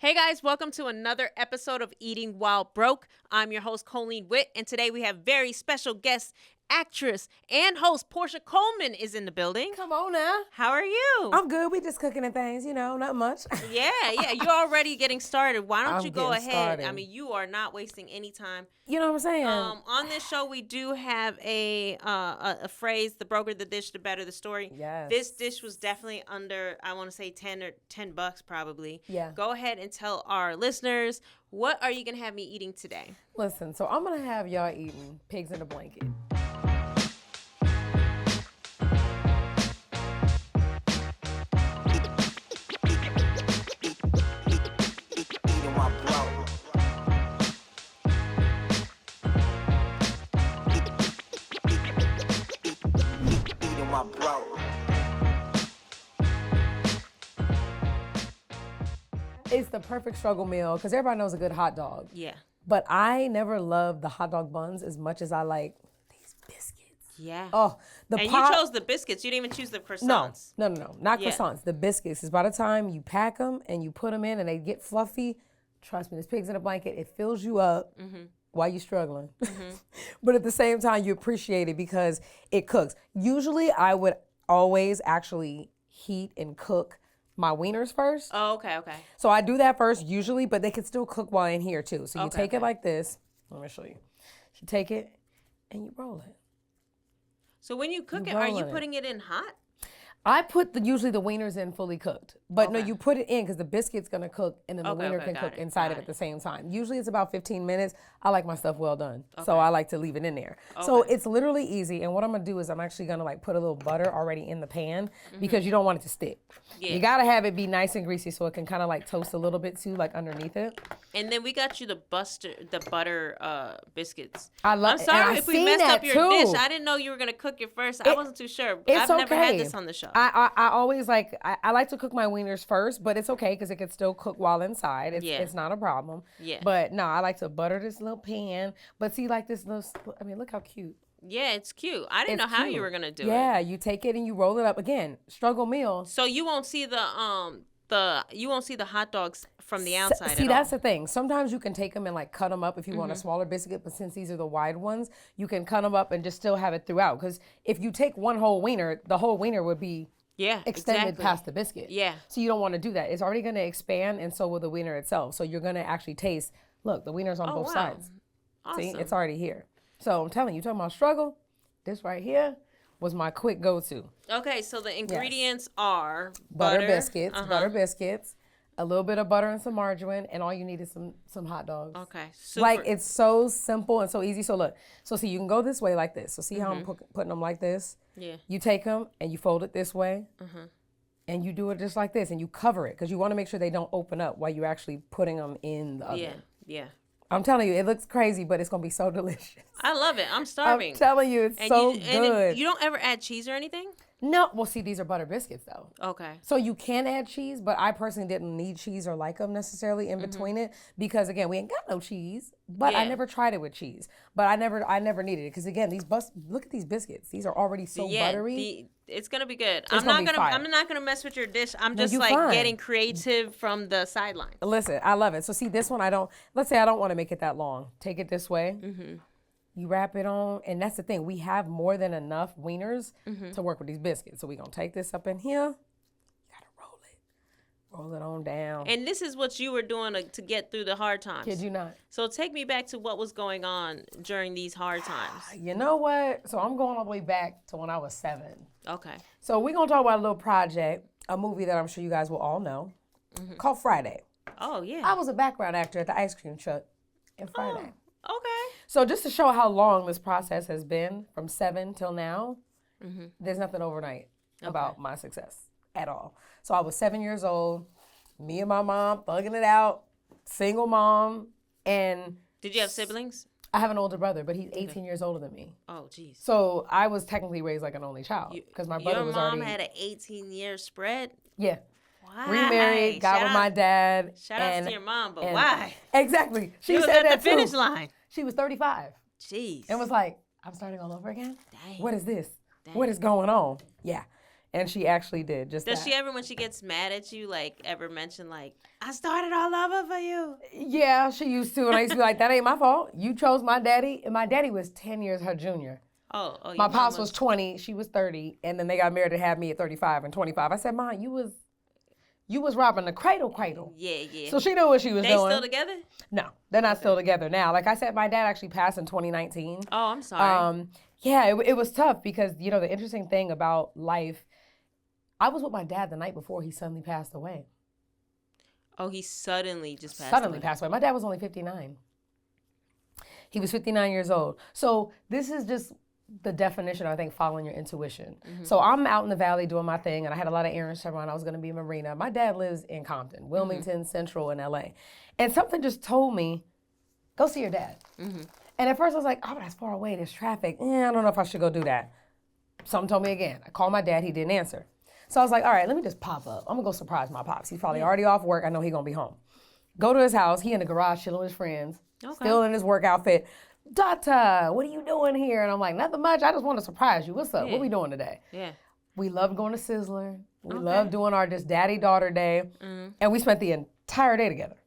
Hey guys, welcome to another episode of Eating While Broke. I'm your host, Coline Witt, and today we have very special guest, actress and host PORSCHA Coleman is in the building. Come on now. How are you? I'm good. We just cooking and things, not much. Yeah, you're already getting started. Why don't you go ahead? Started. I mean, you are not wasting any time. You know what I'm saying? On this show, we do have a phrase: "The broker the dish, the better the story." Yes. This dish was definitely under, I want to say $10 probably. Yeah. Go ahead and tell our listeners, what are you gonna have me eating today? Listen, so I'm gonna have y'all eating pigs in a blanket. It's the perfect struggle meal because everybody knows a good hot dog. Yeah. But I never loved the hot dog buns as much as I like these biscuits. Yeah. Oh, you chose the biscuits. You didn't even choose the croissants. No, not croissants. The biscuits. Is by the time you pack them and you put them in and they get fluffy, trust me, this pigs in a blanket, it fills you up while you're struggling. But at the same time, you appreciate it because it cooks. Usually, I would always actually heat and cook my wieners first. Oh, okay. So I do that first usually, but they can still cook while in here too. So you take it like this. Let me show you. You take it and you roll it. So when you cook it, are you putting it in hot? I put usually the wieners in fully cooked, but no, you put it in because the biscuit's gonna cook and then the wiener can cook inside of it at the same time. Usually it's about 15 minutes. I like my stuff well done, so I like to leave it in there. So it's literally easy. And what I'm gonna do is I'm actually gonna put a little butter already in the pan because you don't want it to stick. Yeah. You gotta have it be nice and greasy so it can kind of toast a little bit too, underneath it. And then we got you the butter biscuits. I'm sorry if we messed up your dish. I didn't know you were gonna cook it first. I wasn't too sure. I've never had this on the show. I always I like to cook my wieners first, but it's okay because it can still cook while inside. It's not a problem. Yeah. But no, I like to butter this little pan. But see, this little, look how cute. Yeah, it's cute. I didn't know how you were gonna do it. Yeah, you take it and you roll it up again. Struggle meal. So you won't see the hot dogs from the outside. See, that's the thing. Sometimes you can take them and cut them up if you want a smaller biscuit, but since these are the wide ones, you can cut them up and just still have it throughout. Because if you take one whole wiener, the whole wiener would be extended past the biscuit. Yeah. So you don't want to do that. It's already going to expand, and so will the wiener itself. So you're going to actually taste, look, the wiener's on both sides. Awesome. See, it's already here. So I'm telling you, talking about struggle, this right here was my quick go-to. Okay, so the ingredients are butter biscuits, a little bit of butter and some margarine, and all you need is some hot dogs. Okay, super. It's so simple and so easy. So look, see, you can go this way like this. So see how I'm putting them like this? Yeah. You take them and you fold it this way, and you do it just like this, and you cover it because you want to make sure they don't open up while you're actually putting them in the oven. Yeah. I'm telling you, it looks crazy, but it's going to be so delicious. I love it. I'm starving. I'm telling you, it's so good. And you don't ever add cheese or anything? No. Well, see, these are butter biscuits, though. Okay. So you can add cheese, but I personally didn't need cheese or like them necessarily in between it because, again, we ain't got no cheese. But I never tried it with cheese. But I never needed it because, again, look at these biscuits. These are already so buttery. It's gonna be good. I'm not gonna mess with your dish. I'm just getting creative from the sideline. Listen, I love it. So see, this one let's say I don't want to make it that long. Take it this way. You wrap it on, and that's the thing. We have more than enough wieners to work with these biscuits. So we're gonna take this up in here. You gotta roll it on down. And this is what you were doing to get through the hard times. Kid you not. So take me back to what was going on during these hard times. You know what? So I'm going all the way back to when I was 7. Okay. So we're gonna talk about a little project, a movie that I'm sure you guys will all know, called Friday. Oh yeah. I was a background actor at the ice cream truck in Friday. Oh, okay. So just to show how long this process has been, from 7 till now, there's nothing overnight about my success at all. So I was 7 years old, me and my mom thugging it out, single mom, and... Did you have siblings? I have an older brother, but he's 18 years older than me. Oh, geez. So I was technically raised like an only child because my brother was already... Your mom had an 18-year spread? Yeah. Why? Remarried, got with my dad. Shout out to your mom, but why? Exactly. She was said at the finish line. She was 35. Jeez. And was like, I'm starting all over again? Dang. What is this? Dang. What is going on? Yeah. And she actually did just Does that. she ever, when she gets mad at you, like, ever mention, like, I started all over for you? Yeah, she used to. And I used to be like, that ain't my fault. You chose my daddy. And my daddy was 10 years her junior. Oh, my pops was 20. She was 30. And then they got married and had me at 35 and 25. I said, Ma, you was robbing the cradle. Yeah. So she knew what she was doing. They still together? No, they're not still together now. Like I said, my dad actually passed in 2019. Oh, I'm sorry. Yeah, it was tough because, you know, the interesting thing about life, I was with my dad the night before he suddenly passed away. Oh, he suddenly just passed Suddenly passed away. My dad was only 59. He was 59 years old. So this is just the definition, I think, following your intuition. Mm-hmm. So I'm out in the valley doing my thing, and I had a lot of errands to run. I was going to be in Marina. My dad lives in Compton, Wilmington, Central, in LA. And something just told me, go see your dad. Mm-hmm. And at first I was like, oh, that's far away. There's traffic. I don't know if I should go do that. Something told me again. I called my dad. He didn't answer. So I was like, all right, let me just pop up. I'm going to go surprise my pops. He's probably already off work. I know he's going to be home. Go to his house. He in the garage chilling with his friends. Okay. Still in his work outfit. Data, what are you doing here? And I'm like, nothing much. I just want to surprise you. What's up? Yeah. What we doing today? Yeah. We loved going to Sizzler. We loved doing our just daddy-daughter day. Mm. And we spent the entire day together.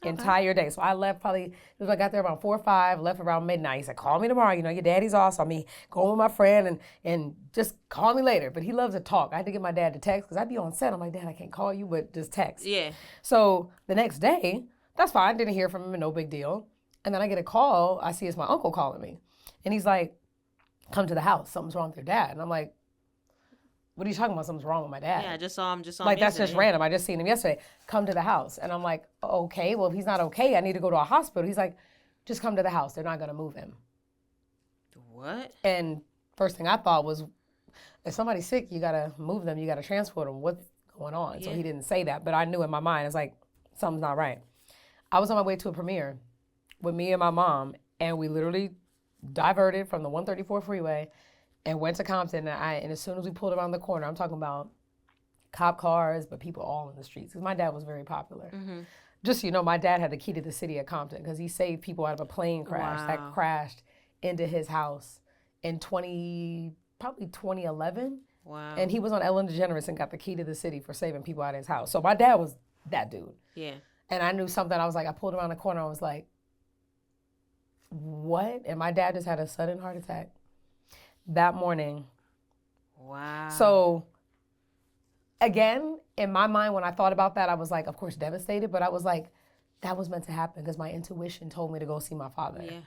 Entire day. So I left probably, I got there around 4 or 5, left around midnight. He said, call me tomorrow. You know, your daddy's off. So I'm going with my friend and just call me later. But he loves to talk. I had to get my dad to text because I'd be on set. I'm like, Dad, I can't call you, but just text. Yeah. So the next day, that's fine. Didn't hear from him, no big deal. And then I get a call. I see it's my uncle calling me. And he's like, come to the house. Something's wrong with your dad. And I'm like, what are you talking about? Something's wrong with my dad. Yeah, I just saw him like, that's just random. I just seen him yesterday. Come to the house. And I'm like, okay, well, if he's not okay, I need to go to a hospital. He's like, just come to the house. They're not going to move him. What? And first thing I thought was, if somebody's sick, you got to move them. You got to transport them. What's going on? Yeah. So he didn't say that. But I knew in my mind, it's like, something's not right. I was on my way to a premiere with me and my mom, and we literally diverted from the 134 freeway and went to Compton. And as soon as we pulled around the corner, I'm talking about cop cars, but people all in the streets. Because my dad was very popular. Mm-hmm. Just so you know, my dad had the key to the city of Compton because he saved people out of a plane crash that crashed into his house in probably 2011. Wow. And he was on Ellen DeGeneres and got the key to the city for saving people out of his house. So my dad was that dude. Yeah. And I knew something. I was like, I pulled around the corner. I was like, what? And my dad just had a sudden heart attack that morning. Wow. So again, in my mind, when I thought about that, I was like, of course, devastated. But I was like, that was meant to happen because my intuition told me to go see my father. Yeah.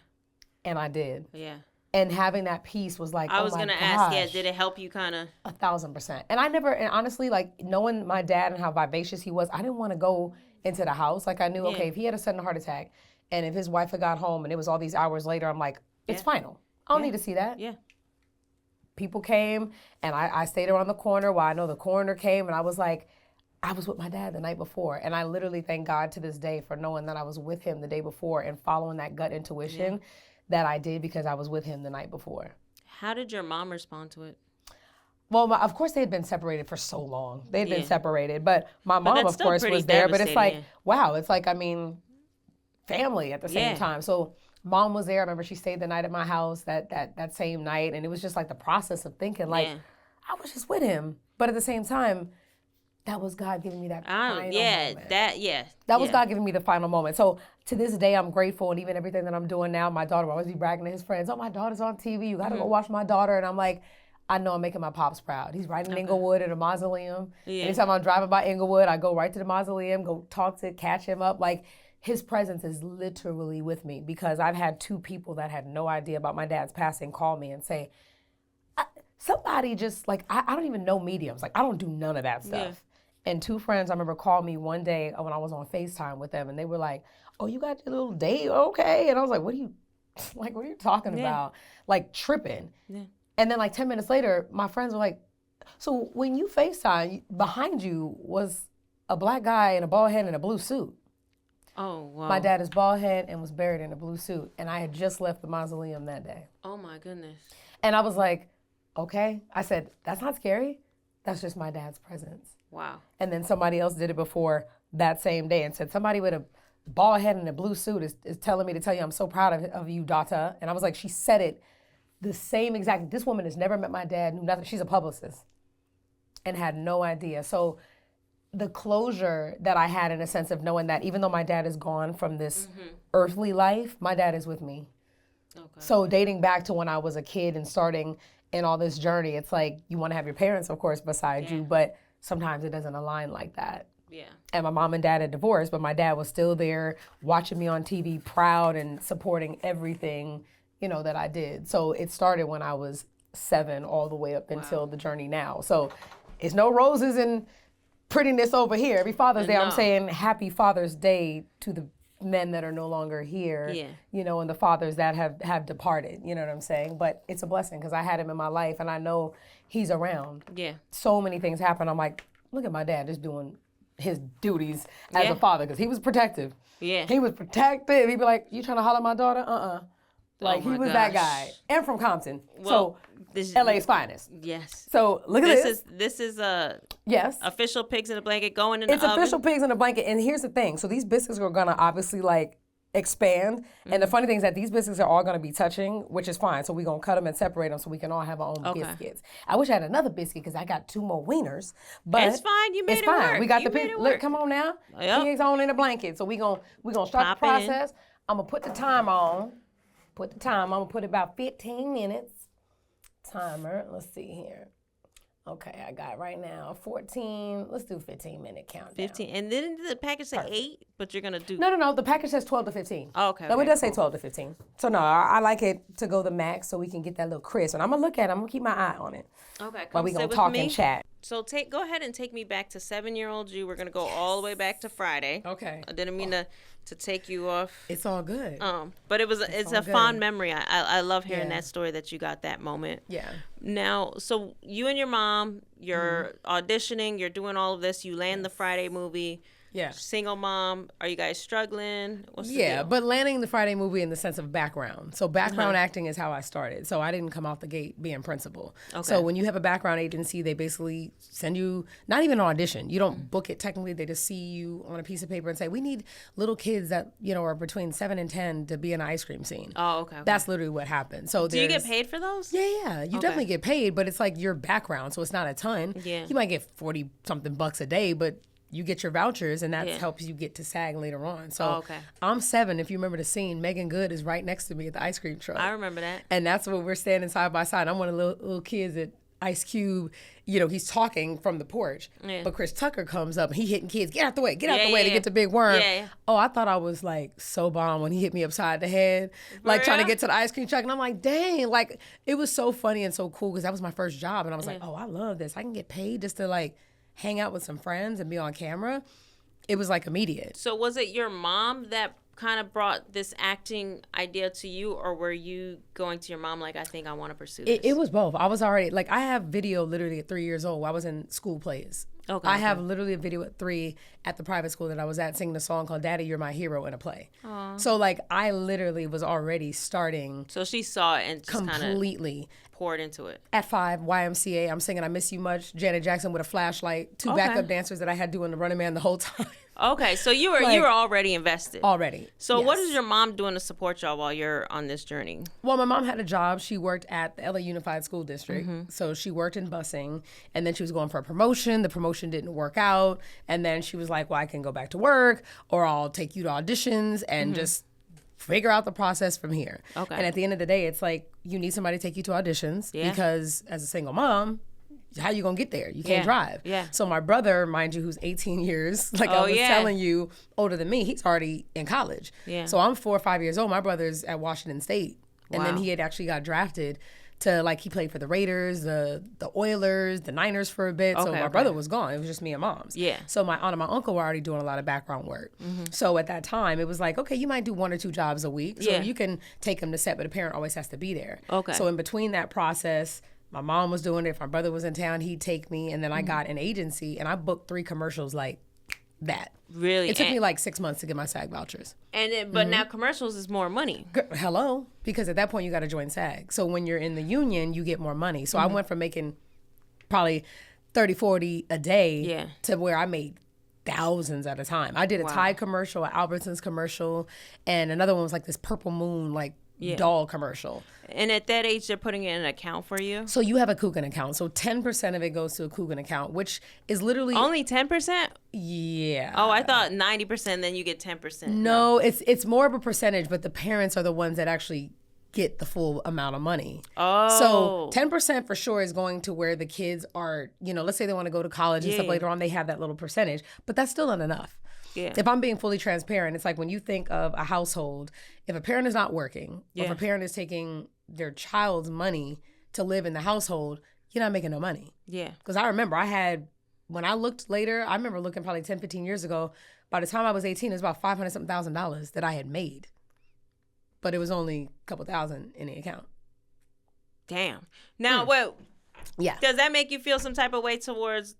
And I did. Yeah. And having that peace was like, I was going to ask, did it help you kind of? 1,000%. And and honestly, like, knowing my dad and how vivacious he was, I didn't want to go into the house. Like, I knew, okay, if he had a sudden heart attack and if his wife had got home and it was all these hours later, I'm like, it's final. I don't need to see that. Yeah. People came and I stayed around the corner while I know the coroner came, and I was like, I was with my dad the night before. And I literally thank God to this day for knowing that I was with him the day before and following that gut intuition that I did because I was with him the night before. How did your mom respond to it? Well, of course, they had been separated for so long. They had been separated. But my mom, of course, was there. But it's like, wow, it's like, I mean, family at the same time. So Mom was there. I remember she stayed the night at my house that same night. And it was just like the process of thinking, like, I was just with him. But at the same time, that was God giving me that final moment. That was God giving me the final moment. So to this day, I'm grateful. And even everything that I'm doing now, my daughter will always be bragging to his friends, oh, my daughter's on TV. You got to go watch my daughter. And I'm like, I know I'm making my pops proud. He's right in Inglewood at a mausoleum. Yeah. Anytime I'm driving by Inglewood, I go right to the mausoleum, go catch him up. Like, his presence is literally with me because I've had 2 people that had no idea about my dad's passing call me and say, somebody just, like, I don't even know mediums. Like, I don't do none of that stuff. Yeah. And 2 friends, I remember, called me one day when I was on FaceTime with them, and they were like, oh, you got your little date? Okay. And I was like, what are you talking about? Like, tripping. Yeah. And then, like, 10 minutes later, my friends were like, so when you FaceTime, behind you was a black guy in a bald head and a blue suit. Oh, wow. My dad is bald head and was buried in a blue suit. And I had just left the mausoleum that day. Oh, my goodness. And I was like, okay. I said, that's not scary. That's just my dad's presence. Wow. And then somebody else did it before that same day and said, somebody with a bald head and a blue suit is telling me to tell you I'm so proud of you, Data. And I was like, she said it the same exact. This woman has never met my dad, knew nothing. She's a publicist. and had no idea. So the closure that I had in a sense of knowing that even though my dad is gone from this earthly life, my dad is with me. Okay. So dating back to when I was a kid and starting in all this journey, it's like you want to have your parents, of course, beside you, but sometimes it doesn't align like that. Yeah. And my mom and dad had divorced, but my dad was still there watching me on TV, proud and supporting everything, that I did. So it started when I was 7 all the way up until the journey now. So it's no roses and prettiness over here. Every Father's Day, I'm saying happy Father's Day to the men that are no longer here, and the fathers that have departed, you know what I'm saying? But it's a blessing because I had him in my life and I know he's around. Yeah. So many things happen. I'm like, look at my dad just doing his duties as a father because he was protective. Yeah. He was protective. He'd be like, you trying to holler at my daughter? Like, he was that guy. And from Compton. Well, so, LA's finest. Yes. So, look at this. This is a official pigs in a blanket going in the oven. It's official pigs in a blanket. And here's the thing. So, these biscuits are going to obviously, expand. Mm-hmm. And the funny thing is that these biscuits are all going to be touching, which is fine. So, we're going to cut them and separate them so we can all have our own biscuits. I wish I had another biscuit because I got 2 more wieners. But it's fine. You made it work. We got the pig. Look, come on now. Yep. Pigs on in a blanket. So, we're gonna start the process. I'm going to put the timer on. I'm going to put about 15 minutes. Timer. Let's see here. Okay, I got right now 14. Let's do 15-minute countdown. 15. And then the package say 8, but you're going to do... No. The package says 12 to 15. Oh, okay. No, it does say 12 to 15. So, no, I like it to go the max so we can get that little crisp. And I'm going to look at it. I'm going to keep my eye on it. Okay, while we going to talk and chat. So go ahead and take me back to 7-year-old you. We're going to go all the way back to Friday. Okay. I didn't mean to take you off. It's all good. But it's a fond memory. I love hearing that story that you got that moment. Yeah. Now, so you and your mom, you're auditioning, you're doing all of this. You land the Friday movie. Yeah. Single mom. Are you guys struggling? What's the deal? But landing the Friday movie in the sense of background. So background acting is how I started. So I didn't come off the gate being principal. Okay. So when you have a background agency, they basically send you, not even an audition. You don't book it technically. They just see you on a piece of paper and say, we need little kids that, are between 7 and 10 to be in an ice cream scene. Oh, okay. That's literally what happened. So do you get paid for those? Yeah. You definitely get paid, but it's like your background. So it's not a ton. Yeah. You might get 40 something bucks a day, but you get your vouchers, and that helps you get to SAG later on. So I'm 7. If you remember the scene, Megan Good is right next to me at the ice cream truck. I remember that. And that's when we're standing side by side. I'm one of the little kids at Ice Cube. He's talking from the porch. Yeah. But Chris Tucker comes up, and he hitting kids, get out the way to get to Big Worm. Yeah. Oh, I thought I was, so bomb when he hit me upside the head, trying to get to the ice cream truck. And I'm like, dang. It was so funny and so cool because that was my first job. And I was like, oh, I love this. I can get paid just to, hang out with some friends and be on camera. It was immediate. So was it your mom that kind of brought this acting idea to you, or were you going to your mom I think I want to pursue this? It was both. I was already, I have video literally at 3 years old. I was in school plays. Okay. I have literally a video at 3 at the private school that I was at singing a song called Daddy, You're My Hero in a play. Aww. So I literally was already starting. So she saw it and just completely poured into it. At 5, YMCA, I'm singing I Miss You Much, Janet Jackson with a flashlight, 2 backup dancers that I had doing the Running Man the whole time. Okay, so you were already invested. Already. So what is your mom doing to support y'all while you're on this journey? Well, my mom had a job. She worked at the LA Unified School District. Mm-hmm. So she worked in busing, and then she was going for a promotion. The promotion didn't work out, and then she was like, well, I can go back to work, or I'll take you to auditions and just figure out the process from here. Okay. And at the end of the day, it's you need somebody to take you to auditions because as a single mom, how you gonna get there? You can't drive. Yeah. So my brother, mind you, who's 18 years, I was telling you, older than me, he's already in college. Yeah. So I'm 4 or 5 years old. My brother's at Washington State. And then he had actually got drafted to he played for the Raiders, the Oilers, the Niners for a bit. So my brother was gone. It was just me and mom's. Yeah. So my aunt and my uncle were already doing a lot of background work. Mm-hmm. So at that time, it was okay, you might do 1 or 2 jobs a week. So you can take them to set, but a parent always has to be there. Okay. So in between that process, my mom was doing it. If my brother was in town, he'd take me. And then I got an agency, and I booked 3 commercials that. Really? It took me 6 months to get my SAG vouchers. But now commercials is more money. Hello? Because at that point, you got to join SAG. So when you're in the union, you get more money. So I went from making probably 30, 40 a day to where I made thousands at a time. I did a Tide commercial, an Albertsons commercial, and another one was this Purple Moon, doll commercial. And at that age, they're putting it in an account for you? So you have a Coogan account. So 10% of it goes to a Coogan account, which is literally... Only 10%? Yeah. Oh, I thought 90%, then you get 10%. No, it's more of a percentage, but the parents are the ones that actually get the full amount of money. Oh. So 10% for sure is going to where the kids are, let's say they want to go to college and stuff later on, they have that little percentage, but that's still not enough. Yeah. If I'm being fully transparent, it's like when you think of a household, if a parent is not working, or if a parent is taking their child's money to live in the household, you're not making no money. Yeah. Because I remember when I looked later, I remember looking probably 10, 15 years ago, by the time I was 18, it was about $500,000 that I had made. But it was only a couple thousand in the account. Damn. Now, what? Yeah. Does that make you feel some type of way towards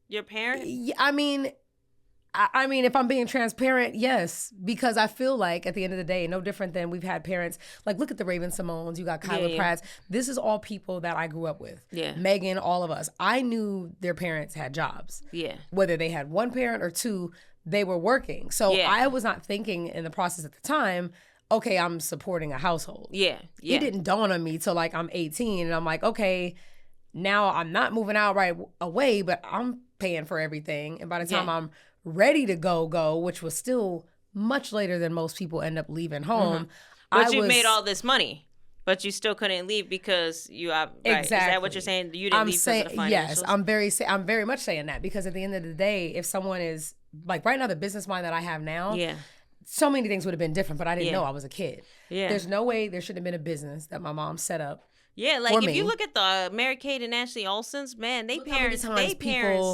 your parents? Yeah, I mean, if I'm being transparent, yes, because I feel like at the end of the day, no different than we've had parents, like look at the Raven Simones, you got Kyla Pratts. This is all people that I grew up with. Yeah. Megan, all of us. I knew their parents had jobs. Yeah. Whether they had one parent or two, they were working. So I was not thinking in the process at the time, okay, I'm supporting a household. Yeah. It didn't dawn on me till like I'm 18 and I'm like, okay, now I'm not moving out right away, but I'm paying for everything. And by the time I'm ready to go, which was still much later than most people end up leaving home. But you made all this money, but you still couldn't leave because you right. Exactly. Is that what you're saying? You didn't leave because of the financials? Yes, I'm very much saying that because at the end of the day, if someone is like right now, the business mind that I have now, so many things would have been different, but I didn't know I was a kid. Yeah. There's no way there should have been a business that my mom set up. Yeah, like if you look at the Mary Kate and Ashley Olsen's, man, they parents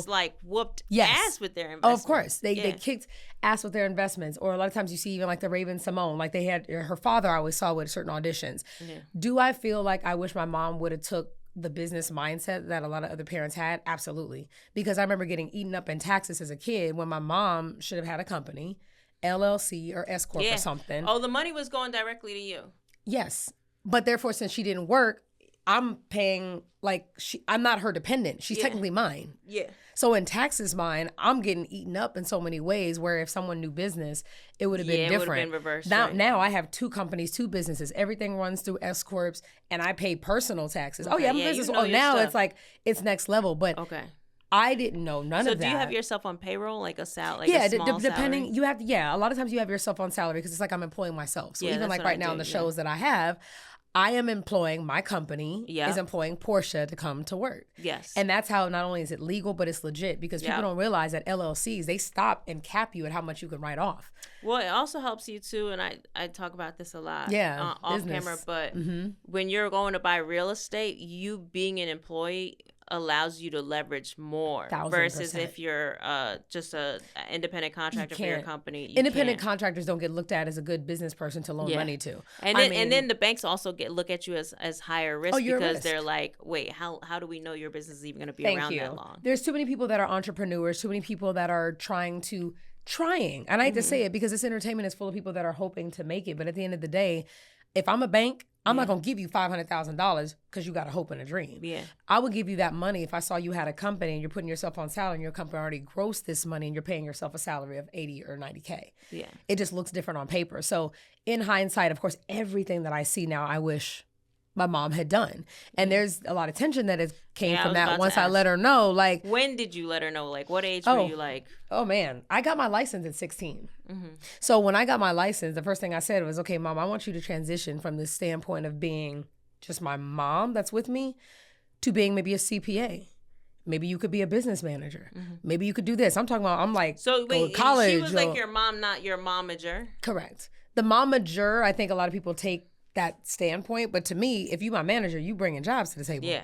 like whooped ass with their investments. Oh, of course. They kicked ass with their investments. Or a lot of times you see even like the Raven Simone, like they had her father I always saw with certain auditions. Yeah. Do I feel like I wish my mom would have took the business mindset that a lot of other parents had? Absolutely. Because I remember getting eaten up in taxes as a kid when my mom should have had a company, LLC or S Corp or something. Oh, the money was going directly to you. Yes. But therefore, since she didn't work, I'm paying, I'm not her dependent. She's technically mine. Yeah. So in taxes mine, I'm getting eaten up in so many ways where if someone knew business, it would have been different. It would have been reversed. Now I have 2 companies, 2 businesses. Everything runs through S Corps and I pay personal taxes. Okay. Oh yeah, I'm a business. Now stuff. It's like, it's next level. But I didn't know none of that. So do you have yourself on payroll, like a salary? Like a small depending, salary? you have, a lot of times you have yourself on salary because it's like I'm employing myself. So even like right now in the shows that I have, I am employing my company is employing PORSCHA to come to work. Yes. And that's how not only is it legal, but it's legit because people don't realize that LLCs, they stop and cap you at how much you can write off. Well, it also helps you too, and I talk about this a lot off camera, but when you're going to buy real estate, you being an employee allows you to leverage more 1000%. Versus if you're just a independent contractor for your company. Independent contractors don't get looked at as a good business person to loan money to. And then the banks also look at you as higher risk because they're like, wait, how do we know your business is even going to be around that long? There's too many people that are entrepreneurs, too many people that are trying. And I hate to say it because this entertainment is full of people that are hoping to make it. But at the end of the day, if I'm a bank, I'm not going to give you $500,000 because you got a hope and a dream. Yeah. I would give you that money if I saw you had a company and you're putting yourself on salary and your company already grossed this money and you're paying yourself a salary of 80 or 90K. Yeah. It just looks different on paper. So in hindsight, of course, everything that I see now, I wish my mom had done. And there's a lot of tension that came from that once I let her know. Like, when did you let her know? Like, what age were you like? Oh, man. I got my license at 16. Mm-hmm. So when I got my license, the first thing I said was, okay, Mom, I want you to transition from this standpoint of being just my mom that's with me to being maybe a CPA. Maybe you could be a business manager. Mm-hmm. Maybe you could do this. I'm talking about, I'm like, so wait, college. She was like your mom, not your momager? Correct. The momager, I think a lot of people take that standpoint, but to me, if you my manager, you bringing jobs to the table. Yeah.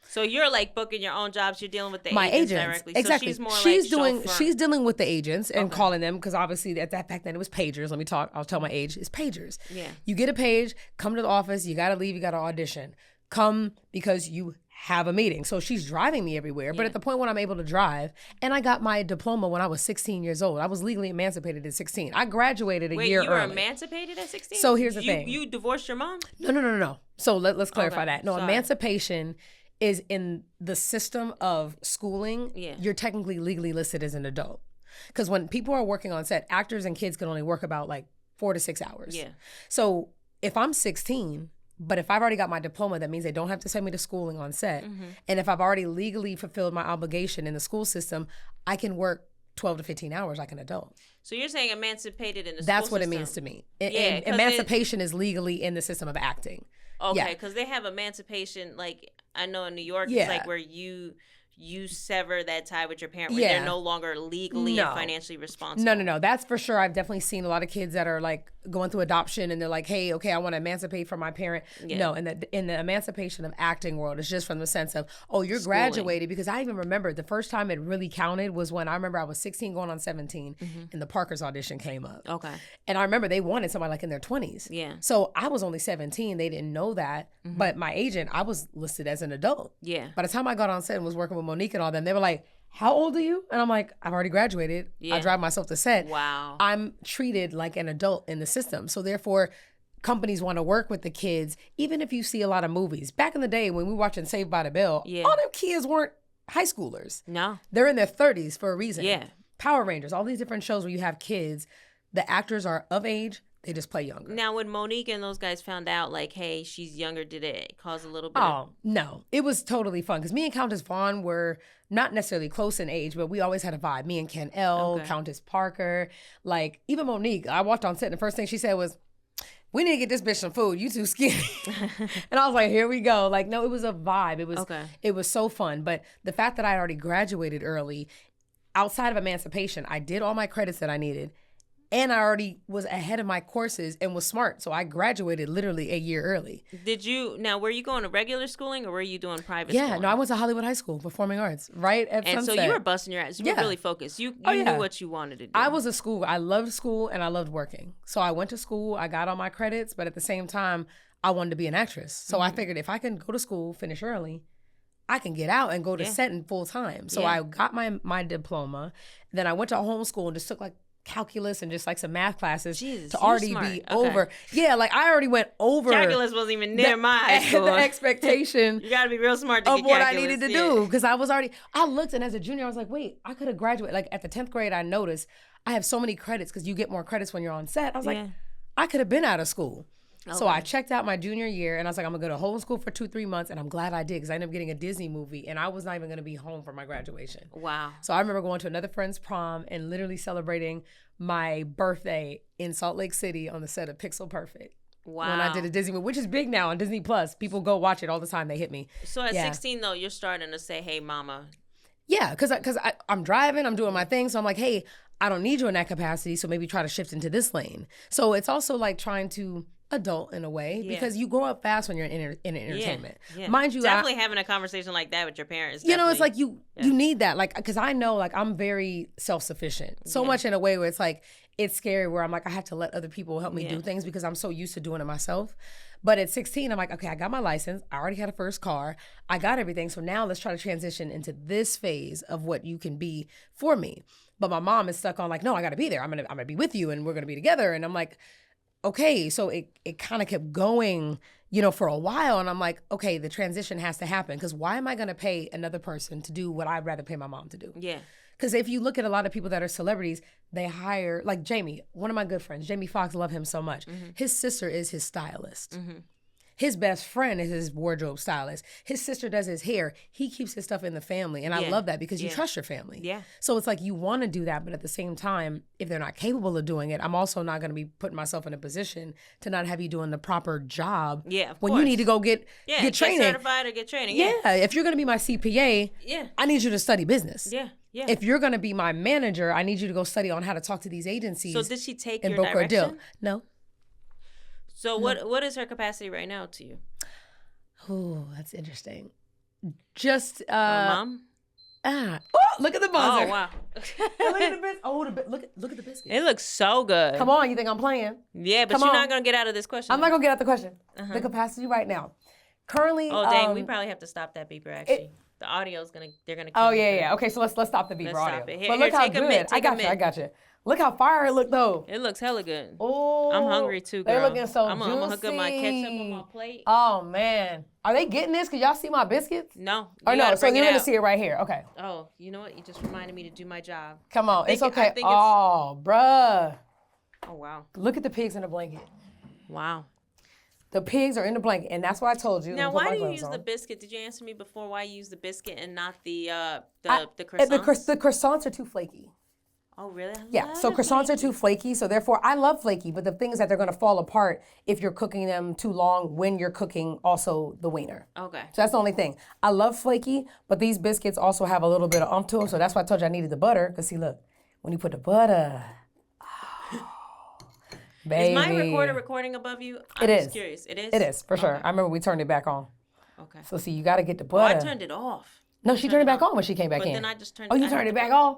So you're like booking your own jobs. You're dealing with the agents directly. Exactly. So she's dealing with the agents and calling them because obviously at that back then it was pagers. I'll tell my age. It's pagers. Yeah. You get a page, come to the office. You got to leave. You got to audition. Come because you have a meeting. So she's driving me everywhere. But at the point when I'm able to drive, and I got my diploma when I was 16 years old. I was legally emancipated at 16. I graduated a year early. Wait, you were emancipated at 16? So here's the thing. You divorced your mom? No. So let's clarify that. No, emancipation is in the system of schooling. Yeah. You're technically legally listed as an adult. Because when people are working on set, actors and kids can only work about like 4 to 6 hours. Yeah. So if I'm 16, but if I've already got my diploma, that means they don't have to send me to schooling on set. And if I've already legally fulfilled my obligation in the school system, I can work 12 to 15 hours like an adult. So you're saying emancipated in the school That's what system. it means to me. And emancipation is legally in the system of acting. Okay, because they have emancipation, like I know in New York, it's like where you sever that tie with your parent, where they're no longer legally and financially responsible. No. That's for sure. I've definitely seen a lot of kids that are like going through adoption and they're like, hey, okay, I want to emancipate from my parent. No, in the emancipation of acting world, it's just from the sense of, oh, you're graduated. Because I even remember the first time it really counted was when I remember I was 16 going on 17 and the Parker's audition came up. Okay. And I remember they wanted somebody like in their 20s. Yeah. So I was only 17. They didn't know that. But my agent, I was listed as an adult. Yeah. By the time I got on set and was working with Monique and all them, they were like, how old are you? And I'm like, I've already graduated. I drive myself to set. Wow. I'm treated like an adult in the system. So therefore, companies want to work with the kids, even if you see a lot of movies. Back in the day when we were watching Saved by the Bell, all them kids weren't high schoolers. No. They're in their 30s for a reason. Yeah. Power Rangers, all these different shows where you have kids, the actors are of age, they just play younger. Now, when Monique and those guys found out, like, hey, she's younger, did it cause a little bit no. It was totally fun because me and Countess Vaughn were not necessarily close in age, but we always had a vibe. Me and Ken L, Countess Parker, like, even Monique. I walked on set and the first thing she said was, we need to get this bitch some food. You too skinny. And I was like, here we go. Like, no, it was a vibe. It was so fun. But the fact that I had already graduated early, outside of emancipation, I did all my credits that I needed. And I already was ahead of my courses and was smart. So I graduated literally a year early. Were you going to regular schooling or were you doing private schooling? Yeah, no, I went to Hollywood High School, Performing Arts, right at Sunset. So you were busting your ass. You were really focused. You knew what you wanted to do. I was a school. I loved school and I loved working. So I went to school. I got all my credits. But at the same time, I wanted to be an actress. So I figured if I can go to school, finish early, I can get out and go to set in full time. So I got my diploma. Then I went to a homeschool and just took like calculus and just like some math classes to already be over. Yeah, like I already went over. Calculus wasn't even near my high school. The expectation. You got to be real smart to of get what calculus, I needed to do because I looked and as a junior I was like, wait, I could have graduated. Like at the 10th grade, I noticed I have so many credits because you get more credits when you're on set. I was like, I could have been out of school. Okay. So I checked out my junior year and I was like, I'm gonna go to homeschool for 2-3 months, and I'm glad I did because I ended up getting a Disney movie and I was not even gonna be home for my graduation. Wow. So I remember going to another friend's prom and literally celebrating my birthday in Salt Lake City on the set of Pixel Perfect. Wow. When I did a Disney movie, which is big now on Disney Plus. People go watch it all the time. They hit me. So at 16 though, you're starting to say, hey mama. Yeah, because I'm driving, I'm doing my thing. So I'm like, hey, I don't need you in that capacity. So maybe try to shift into this lane. So it's also like trying to adult in a way because you grow up fast when you're in entertainment. Yeah. Mind you, definitely having a conversation like that with your parents. You know, it's like you need that, like, because I know like I'm very self-sufficient, so much in a way where it's like it's scary where I'm like I have to let other people help me do things because I'm so used to doing it myself. But at 16, I'm like, okay, I got my license. I already had a first car. I got everything. So now let's try to transition into this phase of what you can be for me. But my mom is stuck on like, no, I got to be there. I'm gonna be with you and we're gonna be together. And I'm like, okay, so it kind of kept going, you know, for a while. And I'm like, okay, the transition has to happen because why am I going to pay another person to do what I'd rather pay my mom to do? Yeah. Because if you look at a lot of people that are celebrities, they hire, like Jamie, one of my good friends, Jamie Foxx, love him so much. Mm-hmm. His sister is his stylist. Mm-hmm. His best friend is his wardrobe stylist. His sister does his hair. He keeps his stuff in the family. And I love that because you trust your family. Yeah. So it's like you want to do that, but at the same time, if they're not capable of doing it, I'm also not going to be putting myself in a position to not have you doing the proper job when you need to go get training. Get certified or get training. Yeah. If you're going to be my CPA, I need you to study business. Yeah. Yeah. If you're going to be my manager, I need you to go study on how to talk to these agencies. So did she take your direction? A deal. No. So what is her capacity right now to you? Oh, that's interesting. Just mom. Oh, look at the buzzer. Oh wow. Look at the biscuit. Oh, look at the biscuit. It looks so good. Come on, you think I'm playing? Yeah, but you're not gonna get out of this question. I'm not gonna get out the question. Uh-huh. The capacity right now. Currently. Oh dang, we probably have to stop that beeper actually. The audio's they're gonna. Oh yeah. Okay, so let's stop the beeper audio. Stop it. But look how good. I got you. Look how fire it looked though. It looks hella good. Oh, I'm hungry too, girl. They're looking so juicy. I'm gonna hook up my ketchup on my plate. Oh man, are they getting this? Cause y'all see my biscuits? No. Or no? So you're gonna see it right here. Okay. Oh, you know what? You just reminded me to do my job. Come on, it's okay. Oh, bruh. Oh wow. Look at the pigs in the blanket. Wow. The pigs are in the blanket, and that's what I told you. Now, why do you use the biscuit? Did you answer me before why you use the biscuit and not the croissants? The croissants are too flaky. Oh, really? Yeah, so croissants are too flaky, so therefore I love flaky, but the thing is that they're going to fall apart if you're cooking them too long when you're cooking also the wiener. Okay. So that's the only thing. I love flaky, but these biscuits also have a little bit of to them, so that's why I told you I needed the butter, because see, look, when you put the butter, baby. Is my recorder recording above you? I'm just curious. It is? It is, for sure. I remember we turned it back on. Okay. So see, you got to get the butter. Oh, I turned it off. No, she turned it back on when she came back in. But then I just turned it off. Oh, you turned it back on?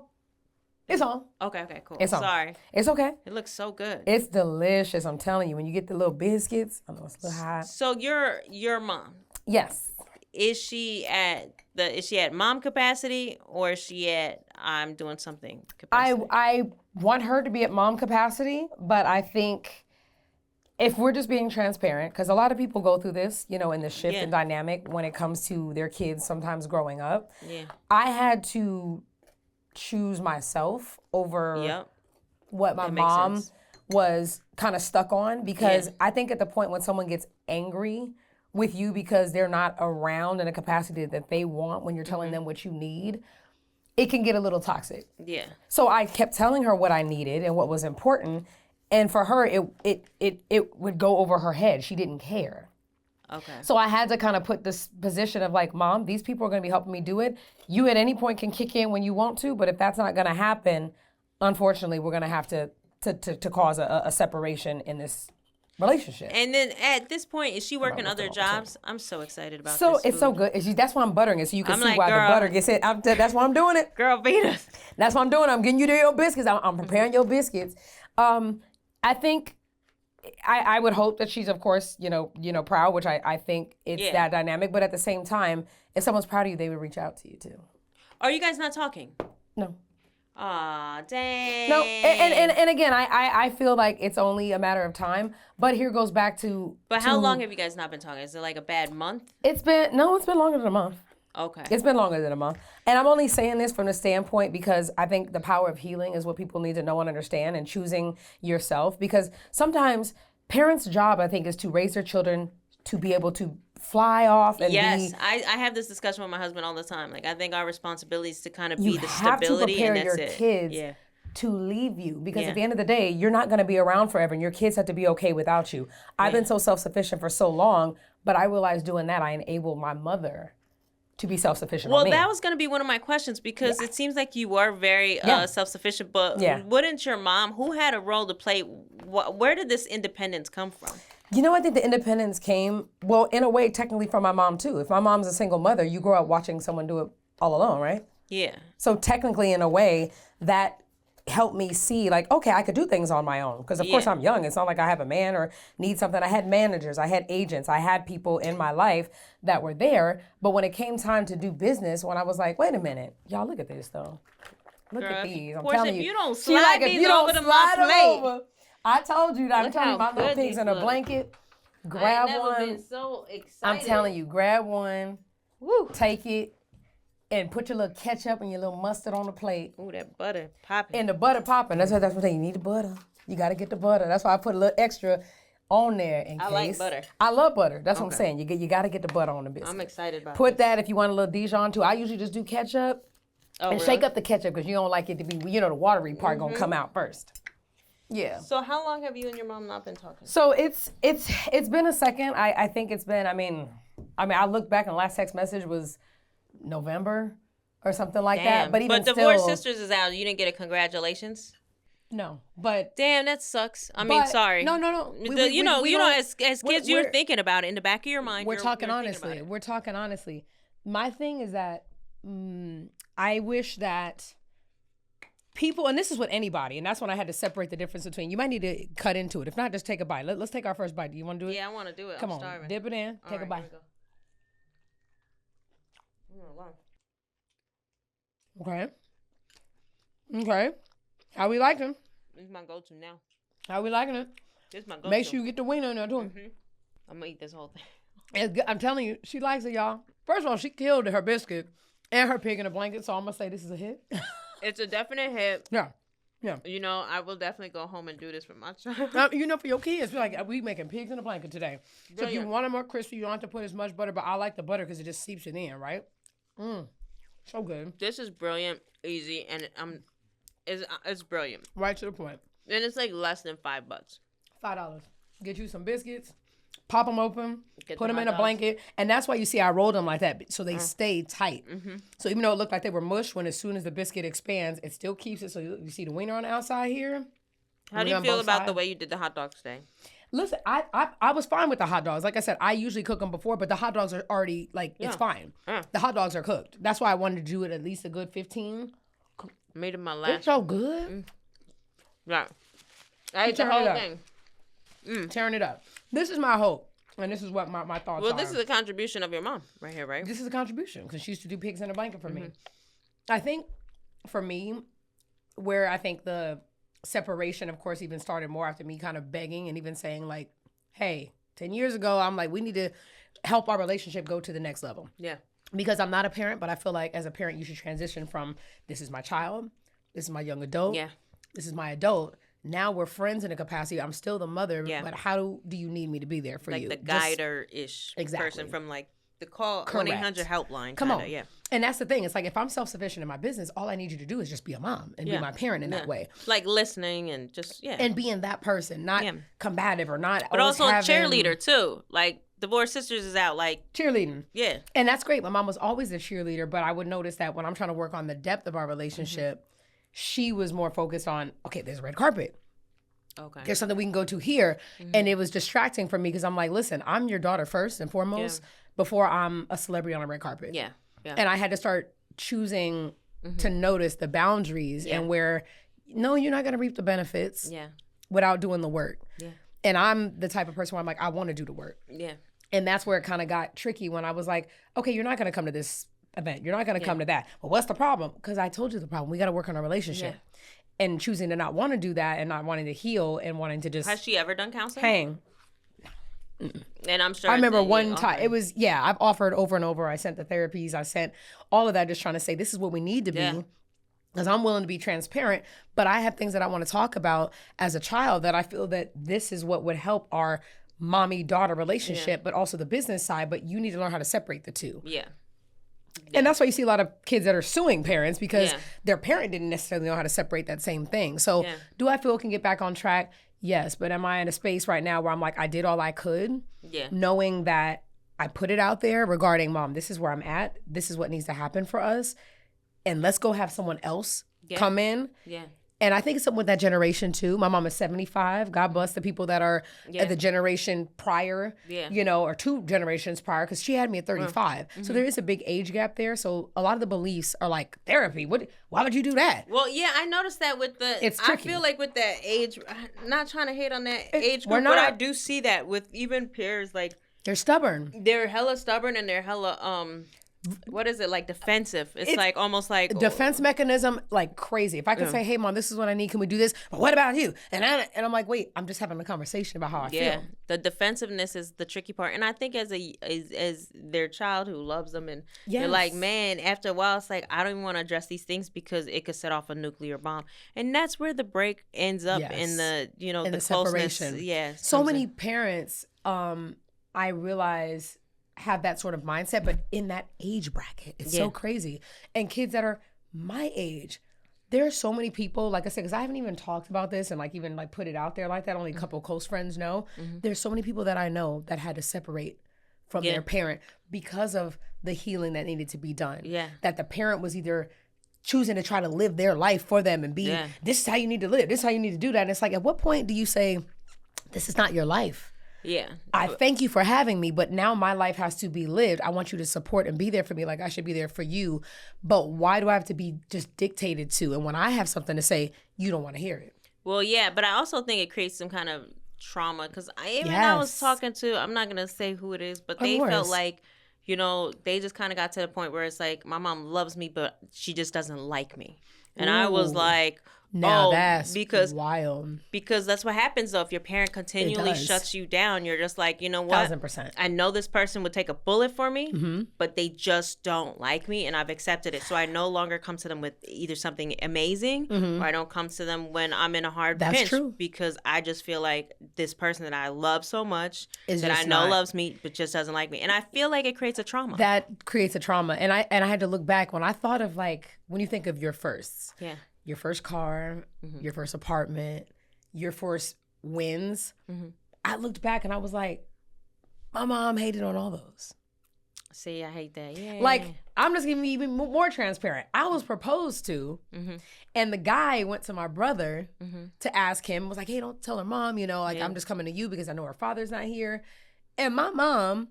It's on. Okay, cool. It's on. Sorry. It's okay. It looks so good. It's delicious. I'm telling you, when you get the little biscuits, I know it's a little hot. So your mom. Yes. Is she at mom capacity, or is she at I'm doing something capacity? I want her to be at mom capacity, but I think if we're just being transparent, because a lot of people go through this, in the shift in dynamic when it comes to their kids sometimes growing up. Yeah. I had to choose myself over what my mom was kind of stuck on, because I think at the point when someone gets angry with you because they're not around in a capacity that they want when you're telling them what you need, it can get a little toxic. Yeah. So I kept telling her what I needed and what was important, and for her it would go over her head. She didn't care. Okay. So I had to kind of put this position of like, Mom, these people are going to be helping me do it. You at any point can kick in when you want to, but if that's not going to happen, unfortunately, we're going to have to cause a separation in this relationship. And then at this point, is she working other jobs? I'm so excited about so this. It's so good. That's why I'm buttering it, so you can see why girl, the butter gets hit. That's why I'm doing it. Girl, beat us. That's what I'm doing. I'm getting you to your biscuits. I'm preparing your biscuits. I think I would hope that she's, of course, proud, which I think it's that dynamic. But at the same time, if someone's proud of you, they would reach out to you too. Are you guys not talking? No. Aw, dang. No, and again, I feel like it's only a matter of time. But here goes back to. But how long have you guys not been talking? Is it like a bad month? It's been longer than a month. Okay. It's been longer than a month. And I'm only saying this from the standpoint because I think the power of healing is what people need to know and understand, and choosing yourself. Because sometimes parents' job, I think, is to raise their children to be able to fly off and Yes, I have this discussion with my husband all the time. Like, I think our responsibility is to kind of be the stability, and that's it. You have to prepare your kids to leave you, because at the end of the day, you're not going to be around forever, and your kids have to be okay without you. I've been so self-sufficient for so long, but I realized doing that, I enabled my mother to be self-sufficient. Well, that was going to be one of my questions, because it seems like you are very self-sufficient, but wouldn't your mom, who had a role to play, where did this independence come from? I think the independence came, well, in a way, technically from my mom too. If my mom's a single mother, you grow up watching someone do it all alone, right? Yeah. So technically, in a way, that helped me see, like, okay, I could do things on my own. Because, of course, I'm young. It's not like I have a man or need something. I had managers. I had agents. I had people in my life that were there. But when it came time to do business, when I was like, wait a minute, y'all, look at this, though. Look at these. I'm telling you. If you don't slide these over to my plate. I told you that. I'm telling you, my little pigs in a blanket. Grab one. I've never been so excited. I'm telling you, grab one. Woo. Take it. And put your little ketchup and your little mustard on the plate. Ooh, that butter popping. And the butter popping. That's what I'm saying. You need the butter. You got to get the butter. That's why I put a little extra on there in case. I like butter. I love butter. That's what I'm saying. You got to get the butter on the biscuit. I'm excited about Put that if you want a little Dijon too. I usually just do ketchup. And shake up the ketchup because you don't like it to be, the watery part going to come out first. Yeah. So how long have you and your mom not been talking? So it's been a second. I think it's been, I mean, I looked back and the last text message was November or something like that. But even still. Divorced Sisters is out. You didn't get a congratulations? No, but. Damn, that sucks. I mean, sorry. No. As kids, you're thinking about it in the back of your mind. We're talking honestly. My thing is that I wish that people, and this is with anybody, and that's when I had to separate the difference between, you might need to cut into it. If not, just take a bite. Let's take our first bite. Do you want to do it? Yeah, I want to do it. Come I'm on, starving. dip it in. Take a bite. Okay. How we liking? This is my go-to now. How we liking it? This is my go-to. Make sure you get the wiener in there too. Mm-hmm. I'm gonna eat this whole thing. It's good. I'm telling you, she likes it, y'all. First of all, she killed her biscuit and her pig in a blanket, so I'm gonna say this is a hit. It's a definite hit. Yeah. Yeah. You know, I will definitely go home and do this for my child. You know, for your kids, like, we making pigs in a blanket today. So if you want them more crispy, you don't have to put as much butter, but I like the butter because it just seeps it in, right? So good. This is brilliant, easy, and it's brilliant. Right to the point. And it's like less than $5. $5. Get you some biscuits, pop them open, put them in a blanket, and that's why you see I rolled them like that, so they stay tight. Mm-hmm. So even though it looked like they were mush, when as soon as the biscuit expands, it still keeps it. So you see the wiener on the outside here. How do you feel about the way you did the hot dogs today? Listen, I was fine with the hot dogs. Like I said, I usually cook them before, but the hot dogs are already, like, it's fine. The hot dogs are cooked. That's why I wanted to do it at least a good 15. Made it my last. It's so good. Yeah. I ate the whole thing. Tearing it up. This is my hope, and this is what my thoughts are. Well, this is a contribution of your mom right here, right? This is a contribution, because she used to do pigs in a blanket for me. I think, for me, where I think the separation, of course, even started more after me kind of begging and even saying, like, hey, 10 years ago, I'm like, we need to help our relationship go to the next level. Yeah. Because I'm not a parent, but I feel like as a parent, you should transition from, this is my child, this is my young adult, this is my adult. Now we're friends in a capacity. I'm still the mother, but how do you need me to be there for you? Like the guider-ish person from, like, the call 1-800 helpline. Come on. Yeah. And that's the thing. It's like, if I'm self-sufficient in my business, all I need you to do is just be a mom and be my parent in that way. Like listening and just, And being that person, not combative or not. But also a cheerleader, too. Like, Divorced Sisters is out, like. Cheerleading. Yeah. And that's great. My mom was always a cheerleader, but I would notice that when I'm trying to work on the depth of our relationship, she was more focused on, okay, there's a red carpet. Okay. There's something we can go to here. And it was distracting for me because I'm like, listen, I'm your daughter first and foremost before I'm a celebrity on a red carpet. Yeah. And I had to start choosing to notice the boundaries and where, no, you're not going to reap the benefits without doing the work. Yeah. And I'm the type of person where I'm like, I want to do the work. Yeah. And that's where it kind of got tricky when I was like, okay, you're not going to come to this event. You're not going to come to that. Well, what's the problem? Because I told you the problem. We got to work on our relationship. Yeah. And choosing to not want to do that and not wanting to heal and wanting to just... Has she ever done counseling? Hang. And I'm sure... I remember one time, it was, I've offered over and over. I sent the therapies. I sent all of that just trying to say, this is what we need to be. Because I'm willing to be transparent, but I have things that I want to talk about as a child that I feel that this is what would help our mommy-daughter relationship, but also the business side, but you need to learn how to separate the two. Yeah. And that's why you see a lot of kids that are suing parents because their parent didn't necessarily know how to separate that same thing. So do I feel it can get back on track? Yes. But am I in a space right now where I'm like, I did all I could, knowing that I put it out there regarding, Mom, this is where I'm at. This is what needs to happen for us. And let's go have someone else come in. Yeah. And I think it's something with that generation too. My mom is 75. God bless the people that are the generation prior, or 2 generations prior, because she had me at 35. So there is a big age gap there. So a lot of the beliefs are like, therapy, why would you do that? Well, I noticed that with it's tricky. I feel like with that age, not trying to hate on that age group, but I do see that with even peers, like. They're stubborn. They're hella stubborn and they're hella, what is it, like defensive? It's like almost like defense mechanism, like crazy. If I could say, "Hey, Mom, this is what I need. Can we do this?" But what about you? And I'm like, wait, I'm just having a conversation about how I feel. The defensiveness is the tricky part, and I think as their child who loves them, and they're like, man, after a while, it's like I don't even want to address these things because it could set off a nuclear bomb, and that's where the break ends up in the in the separation. Yes, so many parents, I realize, have that sort of mindset, but in that age bracket, it's so crazy. And kids that are my age, there are so many people, like I said, because I haven't even talked about this and like even like put it out there like that. Only a couple of close friends know. There's so many people that I know that had to separate from their parent because of the healing that needed to be done. Yeah. That the parent was either choosing to try to live their life for them and be, this is how you need to live. This is how you need to do that. And it's like, at what point do you say, this is not your life? Yeah. I thank you for having me, but now my life has to be lived. I want you to support and be there for me like I should be there for you. But why do I have to be just dictated to? And when I have something to say, you don't want to hear it. Well, yeah, but I also think it creates some kind of trauma because I was talking to, I'm not going to say who it is, but they felt like, they just kind of got to the point where it's like, my mom loves me, but she just doesn't like me. And I was like, Now that's wild. Because that's what happens, though. If your parent continually shuts you down, you're just like, you know what? 1000%. I know this person would take a bullet for me, but they just don't like me, and I've accepted it. So I no longer come to them with either something amazing, or I don't come to them when I'm in a hard pinch. True. Because I just feel like this person that I love so much, that I know loves me, but just doesn't like me. And I feel like it creates a trauma. That creates a trauma. And I had to look back when I thought of, like, when you think of your firsts. Yeah. Your first car, your first apartment, your first wins. I looked back and I was like, my mom hated on all those. See, I hate that. Yeah. Like, I'm just gonna be even more transparent. I was proposed to, and the guy went to my brother to ask him, was like, hey, don't tell her mom, you know, like, I'm just coming to you because I know her father's not here. And my mom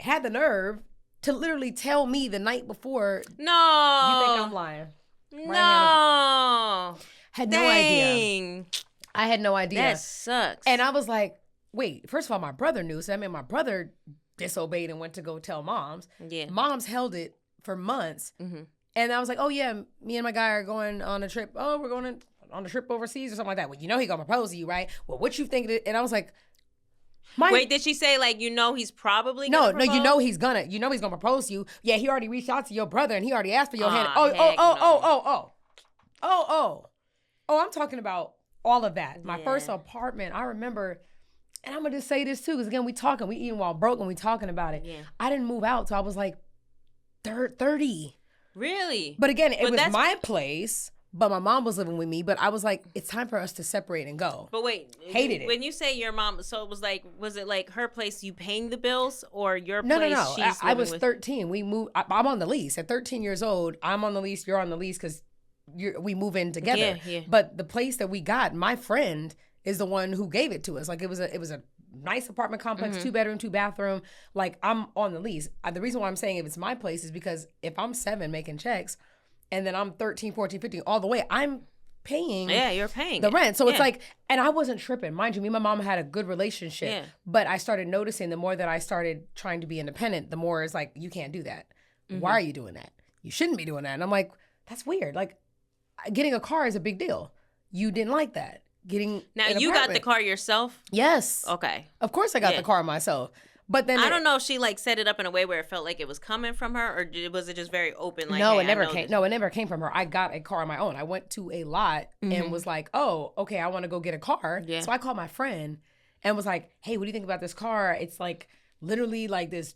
had the nerve to literally tell me the night before, no, you think I'm lying. No. Had no idea. I had no idea. That sucks. And I was like, wait, first of all, my brother knew. So I mean, my brother disobeyed and went to go tell moms. Yeah. Moms held it for months. And I was like, oh, yeah, me and my guy are going on a trip. Oh, we're going on a trip overseas or something like that. Well, you know he going to propose to you, right? Well, what you think? And I was like, wait, did she say, like, you know he's probably gonna propose? No, you know he's gonna propose to you. Yeah, he already reached out to your brother and he already asked for your hand. I'm talking about all of that. My first apartment, I remember, and I'm gonna just say this too, because again, we eating while broke and we talking about it. Yeah. I didn't move out till I was like 30. Really? But again, it was my place. But my mom was living with me, but I was like, it's time for us to separate and go. But wait. Hated it. When you say your mom, so it was like, was it like her place, you paying the bills, or your place? No. I was 13. We moved. I'm on the lease. At 13 years old, I'm on the lease, you're on the lease because we move in together. Yeah. But the place that we got, my friend is the one who gave it to us. Like, it was a nice apartment complex, 2-bedroom, 2-bathroom. Like, I'm on the lease. The reason why I'm saying if it's my place is because if I'm 7 making checks, and then I'm 13, 14, 15, all the way, I'm paying. Yeah, you're paying the rent. So it's like, and I wasn't tripping. Mind you, me and my mom had a good relationship. Yeah. But I started noticing the more that I started trying to be independent, the more it's like, you can't do that. Why are you doing that? You shouldn't be doing that. And I'm like, that's weird. Like, getting a car is a big deal. You didn't like that. Now, you got the car yourself? Yes. Okay. Of course I got the car myself. But then I don't know if she like set it up in a way where it felt like it was coming from her, or was it just very open? Like, no, hey, it never came. No, it never came from her. I got a car on my own. I went to a lot and was like, oh, okay, I want to go get a car. Yeah. So I called my friend and was like, hey, what do you think about this car? It's like literally like this.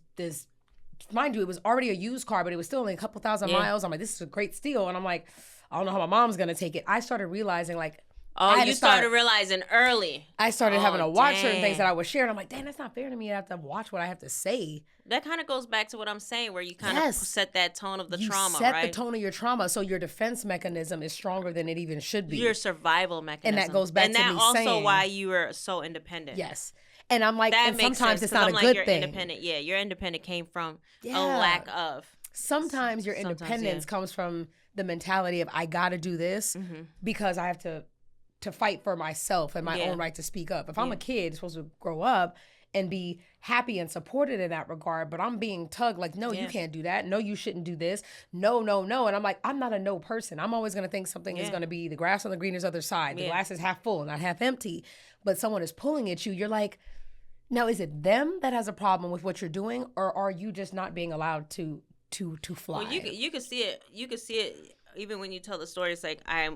Mind you, it was already a used car, but it was still only a couple thousand miles. I'm like, this is a great steal, and I'm like, I don't know how my mom's gonna take it. I started realizing like. Oh, you started realizing early. I started having to watch certain things that I was sharing. I'm like, damn, that's not fair to me. I have to watch what I have to say. That kind of goes back to what I'm saying, where you kind of set that tone of the trauma, right? You set the tone of your trauma, so your defense mechanism is stronger than it even should be. Your survival mechanism. And that goes back to me saying. And that also why you were so independent. Yes. And I'm like, that and makes sometimes sense, it's not a good thing. Independent. Yeah, your independent came from a lack of. Sometimes your independence comes from the mentality of, I got to do this because I have to fight for myself and my own right to speak up. If I'm a kid supposed to grow up and be happy and supported in that regard, but I'm being tugged like, no, you can't do that. No, you shouldn't do this. No. And I'm like, I'm not a no person. I'm always going to think something is going to be the grass on the greener's other side. The glass is half full, not half empty. But someone is pulling at you. You're like, now is it them that has a problem with what you're doing, or are you just not being allowed to fly? Well, you can see it. You can see it. Even when you tell the story, it's like, I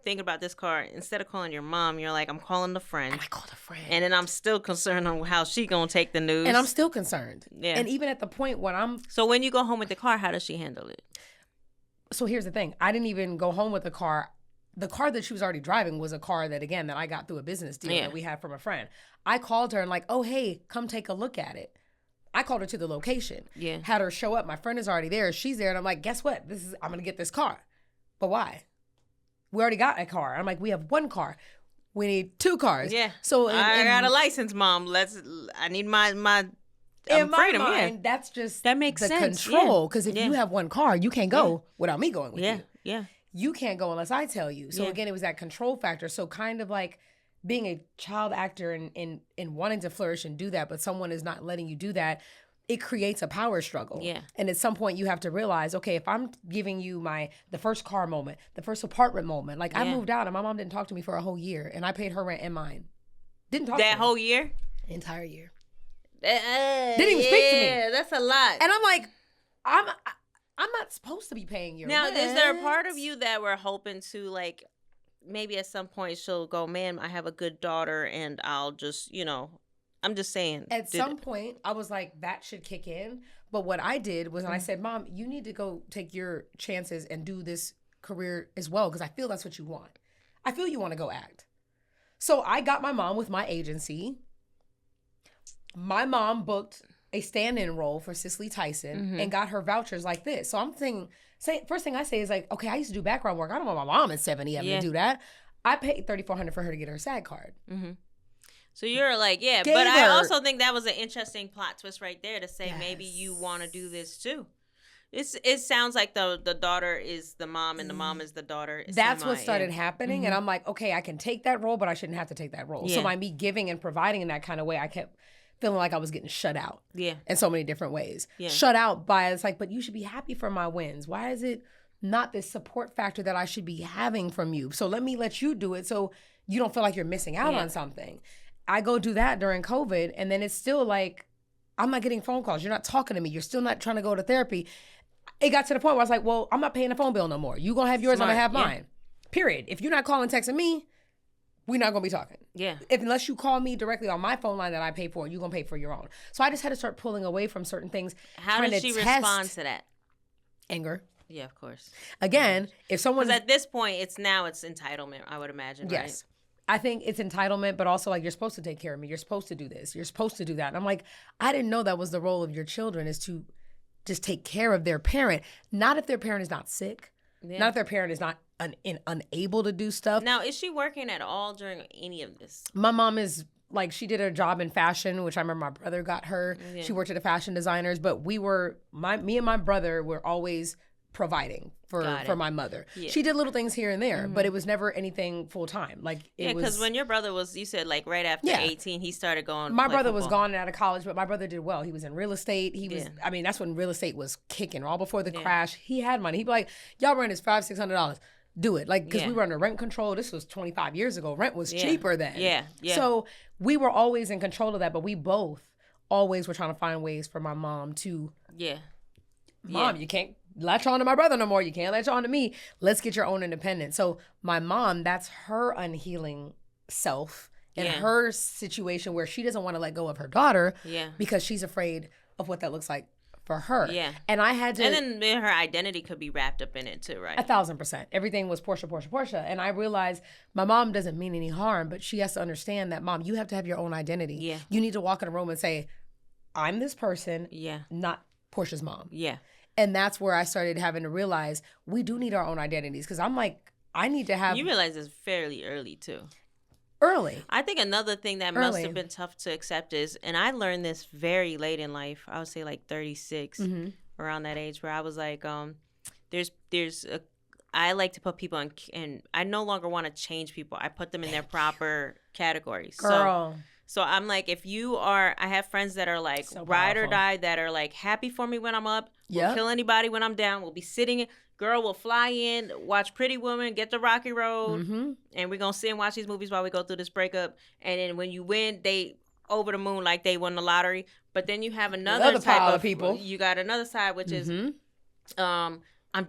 think about this car. Instead of calling your mom, you're like, I'm calling the friend. And I called a friend. And then I'm still concerned on how she going to take the news. And I'm still concerned. Yeah. And even at the point when So when you go home with the car, how does she handle it? So here's the thing. I didn't even go home with the car. The car that she was already driving was a car that I got through a business deal that we had from a friend. I called her and like, oh, hey, come take a look at it. I called her to the location. Yeah. Had her show up. My friend is already there. She's there. And I'm like, guess what? I'm going to get this car. But why? We already got a car. I'm like, we have one car. We need 2 cars. Yeah. So I got a license, Mom. I need my in my mind, that makes sense. Control. Because if you have one car, you can't go without me going with you. Yeah. You can't go unless I tell you. So again, it was that control factor. So kind of like being a child actor and wanting to flourish and do that, but someone is not letting you do that. it creates a power struggle. Yeah. And at some point you have to realize, okay, if I'm giving you the first car moment, the first apartment moment, like I moved out and my mom didn't talk to me for a whole year and I paid her rent and mine. Didn't talk to me. That whole year? Entire year. Didn't even speak to me. Yeah, that's a lot. And I'm like, I'm not supposed to be paying your rent. Now, is there a part of you that we're hoping to, like, maybe at some point she'll go, man, I have a good daughter and I'll just, I'm just saying. At some point, I was like, that should kick in. But what I did was I said, Mom, you need to go take your chances and do this career as well because I feel that's what you want. I feel you want to go act. So I got my mom with my agency. My mom booked a stand-in role for Cicely Tyson and got her vouchers like this. So I'm thinking, first thing I say is like, okay, I used to do background work. I don't want my mom at 70 having to do that. I paid $3,400 for her to get her SAG card. Mm-hmm. So you're like, yeah, but I also think that was an interesting plot twist right there to say maybe you want to do this too. It sounds like the daughter is the mom and the mom is the daughter. That's what started happening. And I'm like, okay, I can take that role, but I shouldn't have to take that role. Yeah. So by me giving and providing in that kind of way, I kept feeling like I was getting shut out in so many different ways. Yeah. Shut out by, it's like, but you should be happy for my wins. Why is it not this support factor that I should be having from you? So let me let you do it so you don't feel like you're missing out on something. I go do that during COVID, and then it's still like, I'm not getting phone calls. You're not talking to me. You're still not trying to go to therapy. It got to the point where I was like, well, I'm not paying a phone bill no more. You gonna have yours, I'm gonna have mine. Period. If you're not calling, texting me, we're not gonna be talking. Yeah. Unless you call me directly on my phone line that I pay for, you're gonna pay for your own. So I just had to start pulling away from certain things. How did she respond to that? Anger. Yeah, of course. Again, if someone... Because at this point, it's entitlement, I would imagine, yes. Right? I think it's entitlement, but also like, you're supposed to take care of me. You're supposed to do this. You're supposed to do that. And I'm like, I didn't know that was the role of your children, is to just take care of their parent. Not if their parent is not sick. Yeah. Not if their parent is not unable to do stuff. Now, is she working at all during any of this? My mom is, like, she did a job in fashion, which I remember my brother got her. Yeah. She worked at the fashion designers, but me and my brother were always providing for my mother. Yeah. She did little things here and there, but it was never anything full time. Like, because when your brother was, you said like right after 18, he started going. My brother was gone out of college, but my brother did well. He was in real estate. He was, I mean, that's when real estate was kicking. All before the crash, he had money. He'd be like, y'all rent is $500-$600. Do it. Like, because we were under rent control. This was 25 years ago. Rent was cheaper then. Yeah. So we were always in control of that, but we both always were trying to find ways for my mom to, Mom, you can't latch on to my brother no more. You can't latch on to me. Let's get your own independence. So my mom, that's her unhealing self in her situation where she doesn't want to let go of her daughter because she's afraid of what that looks like for her. Yeah. And I had to... And then her identity could be wrapped up in it too, right? 1,000%. Everything was Portia. And I realized my mom doesn't mean any harm, but she has to understand that, Mom, you have to have your own identity. Yeah. You need to walk in a room and say, I'm this person, not Portia's mom. Yeah. And that's where I started having to realize we do need our own identities. Because I'm like, I need to have... You realize it's fairly early too. Early. I think another thing that must have been tough to accept is, and I learned this very late in life, I would say like 36, around that age, where I was like, I like to put people in, and I no longer want to change people. I put them in their proper categories. Girl. So I'm like, if you are, I have friends that are like ride or die, that are like happy for me when I'm up, will kill anybody when I'm down, will be sitting, girl will fly in, watch Pretty Woman, get the Rocky Road, and we're going to sit and watch these movies while we go through this breakup. And then when you win, they over the moon like they won the lottery. But then you have another type of people. You got another side, which is, I'm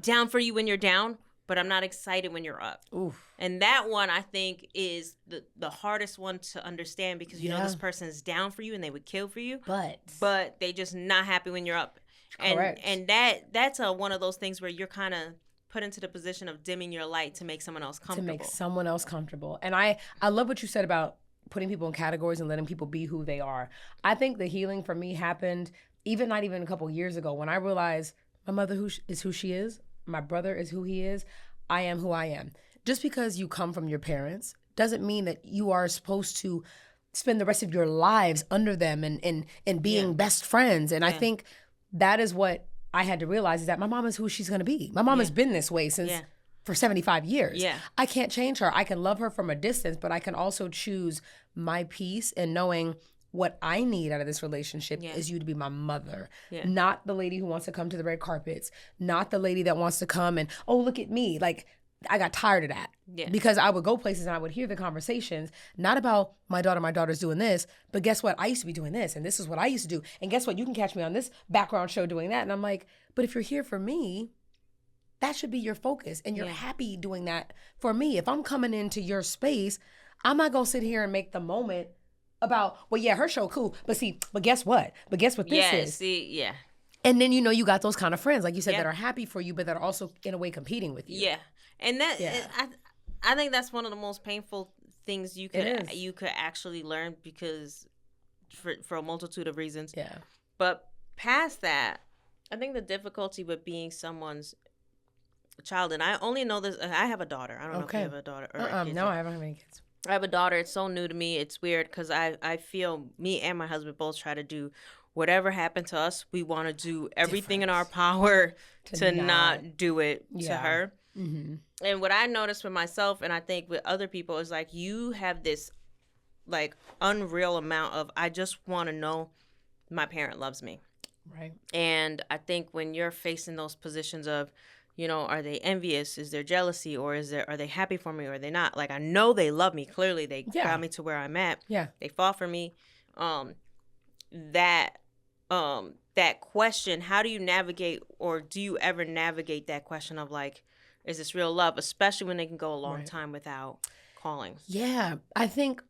down for you when you're down, but I'm not excited when you're up. Oof. And that one, I think, is the hardest one to understand, because you know this person is down for you and they would kill for you, but they just not happy when you're up. Correct. And that's one of those things where you're kind of put into the position of dimming your light to make someone else comfortable. And I love what you said about putting people in categories and letting people be who they are. I think the healing for me happened not even a couple years ago, when I realized my mother is who she is, my brother is who he is, I am who I am. Just because you come from your parents doesn't mean that you are supposed to spend the rest of your lives under them and being best friends. And I think that is what I had to realize, is that my mom is who she's going to be. My mom has been this way for 75 years. Yeah. I can't change her. I can love her from a distance, but I can also choose my peace and knowing what I need out of this relationship is you to be my mother, not the lady who wants to come to the red carpets, not the lady that wants to come and, oh, look at me. Like, I got tired of that because I would go places and I would hear the conversations, not about my daughter's doing this, but guess what? I used to be doing this and this is what I used to do. And guess what? You can catch me on this background show doing that. And I'm like, but if you're here for me, that should be your focus. And you're happy doing that for me. If I'm coming into your space, I'm not going to sit here and make the moment about, well, yeah, her show cool. But guess what? But guess what this is? And then, you got those kind of friends, like you said, that are happy for you, but that are also in a way competing with you. Yeah. And that I think that's one of the most painful things you could actually learn because for a multitude of reasons. Yeah. But past that, I think the difficulty with being someone's child, and I only know this, I have a daughter. I don't know if you have a daughter or a kid. No, I haven't had any kids. I have a daughter. It's so new to me. It's weird because I feel me and my husband both try to do whatever happened to us. We want to do everything in our power to not do it to her. Mm-hmm. And what I noticed with myself, and I think with other people, is like you have this like unreal amount of, I just want to know my parent loves me. Right. And I think when you're facing those positions of, are they envious? Is there jealousy? Or are they happy for me or are they not? Like, I know they love me. Clearly, they got me to where I'm at. Yeah. They fought for me. That question, how do you navigate, or do you ever navigate that question of like, is this real love? Especially when they can go a long time without calling. Yeah. I think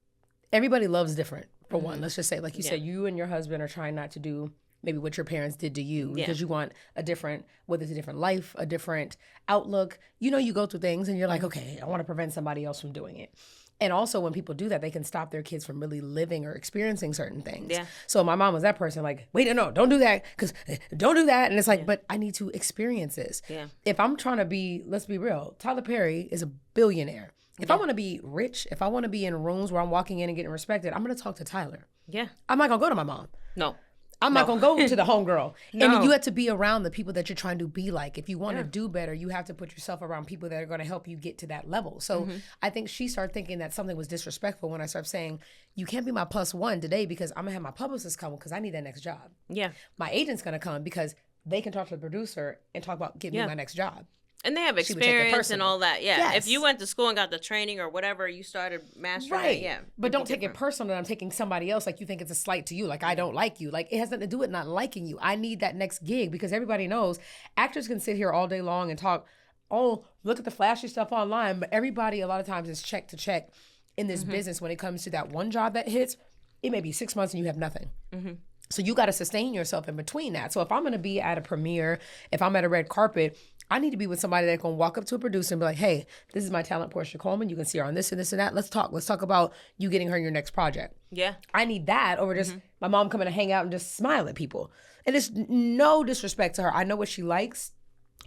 everybody loves different, for one. Let's just say, like you said, you and your husband are trying not to do maybe what your parents did to you because you want a different, whether it's a different life, a different outlook. You go through things and you're like, okay, I want to prevent somebody else from doing it. And also when people do that, they can stop their kids from really living or experiencing certain things. Yeah. So my mom was that person like, wait, no, don't do that because don't do that. And it's like, but I need to experience this. Yeah. If I'm trying to be, let's be real, Tyler Perry is a billionaire. If I want to be rich, if I want to be in rooms where I'm walking in and getting respected, I'm going to talk to Tyler. Yeah. I'm not going to go to my mom. No. I'm not going to go to the homegirl. No. And you have to be around the people that you're trying to be like. If you want to do better, you have to put yourself around people that are going to help you get to that level. So I think she started thinking that something was disrespectful when I started saying, you can't be my +1 today because I'm going to have my publicist come because I need that next job. Yeah. My agent's going to come because they can talk to the producer and talk about getting me my next job. And they have experience and all that. Yeah. Yes. If you went to school and got the training or whatever, you started mastering it. Yeah. But don't take it personal that I'm taking somebody else like you think it's a slight to you. Like, I don't like you. Like, it has nothing to do with not liking you. I need that next gig because everybody knows actors can sit here all day long and talk, oh, look at the flashy stuff online. But everybody a lot of times is check to check in this business when it comes to that one job that hits. It may be 6 months and you have nothing. Mm-hmm. So you got to sustain yourself in between that. So if I'm going to be at a premiere, if I'm at a red carpet, I need to be with somebody that's going to walk up to a producer and be like, hey, this is my talent, PORSCHA Coleman. You can see her on this and this and that. Let's talk. Let's talk about you getting her your next project. Yeah. I need that over just my mom coming to hang out and just smile at people. And it's no disrespect to her. I know what she likes.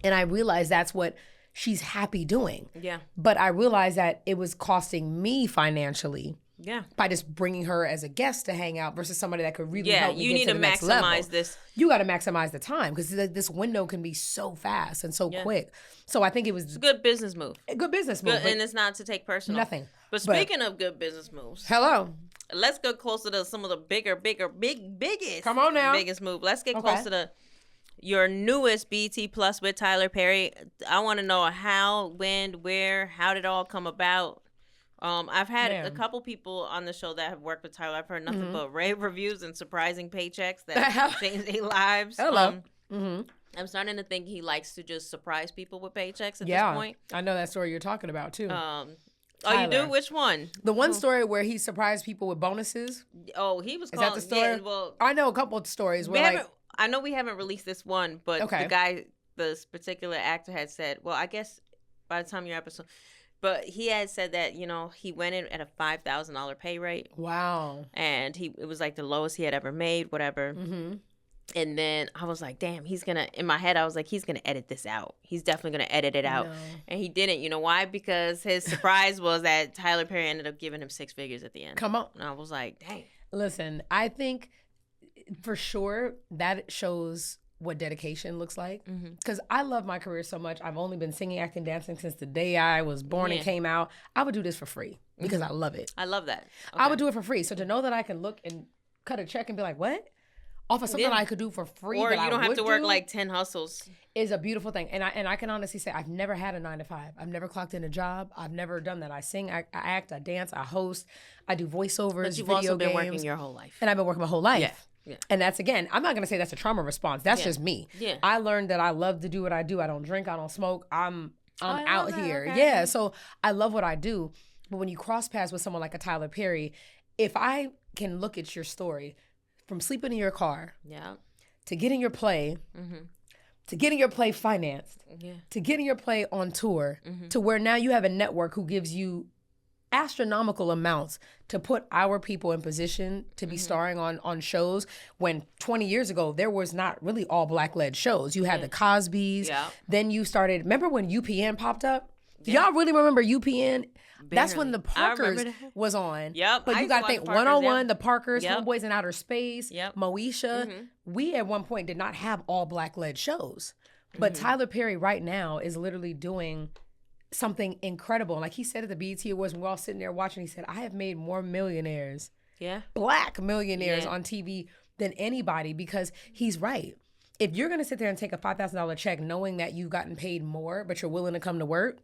And I realize that's what she's happy doing. Yeah. But I realized that it was costing me financially. Yeah. By just bringing her as a guest to hang out versus somebody that could really help me get to the next level. Yeah, you need to maximize this. You got to maximize the time because this window can be so fast and so quick. So I think it was... It's a good business move. A good business move. And it's not to take personal. Nothing. But speaking of good business moves. Hello. Let's go closer to some of the biggest. Come on now. Biggest move. Let's get closer to your newest BT Plus with Tyler Perry. I want to know how, when, where, how did it all come about? I've had a couple people on the show that have worked with Tyler. I've heard nothing but rave reviews and surprising paychecks that change their lives. Hello. I'm starting to think he likes to just surprise people with paychecks at this point. I know that story you're talking about too. Oh, you do? Which one? The one story where he surprised people with bonuses. Oh, he was. Is that the story? Yeah, well, I know a couple of stories where I know we haven't released this one, but the guy, this particular actor, had said, well, I guess by the time your episode. But he had said that, he went in at a $5,000 pay rate. Wow. And it was like the lowest he had ever made, whatever. Mm-hmm. And then I was like, damn, in my head, I was like, he's going to edit this out. He's definitely going to edit it out. No. And he didn't. You know why? Because his surprise was that Tyler Perry ended up giving him 6 figures at the end. Come on. And I was like, dang. Listen, I think for sure that shows what dedication looks like, because I love my career so much. I've only been singing, acting, dancing since the day I was born and came out. I would do this for free because I love it. I love that. I would do it for free. So to know that I can look and cut a check and be like, what? Off of something I could do for free, or that you don't I have to work do, like 10 hustles, is a beautiful thing. And I can honestly say I've never had a 9-to-5. I've never clocked in a job. I've never done that. I sing, I act, I dance, I host, I do voiceovers, but you've video also been games, working your whole life. and I've been working my whole life. Yeah. And that's, again, I'm not going to say that's a trauma response. That's just me. Yeah. I learned that I love to do what I do. I don't drink. I don't smoke. I'm out here. Okay. Yeah. So I love what I do. But when you cross paths with someone like a Tyler Perry, if I can look at your story from sleeping in your car, to getting your play, to getting your play financed, to getting your play on tour, to where now you have a network who gives you astronomical amounts to put our people in position to be starring on shows, when 20 years ago there was not really all black-led shows. You had the Cosbys. Then you started, remember when UPN popped up? Y'all really remember UPN? Barely. That's when the Parkers was on. But you got to think 101, the Parkers, Homeboys in Outer Space, Moesha. We at one point did not have all black-led shows. But Tyler Perry right now is literally doing something incredible. Like he said at the BET Awards, when we're all sitting there watching, he said, I have made more millionaires, black millionaires on TV than anybody, because he's right. If you're going to sit there and take a $5,000 check knowing that you've gotten paid more, but you're willing to come to work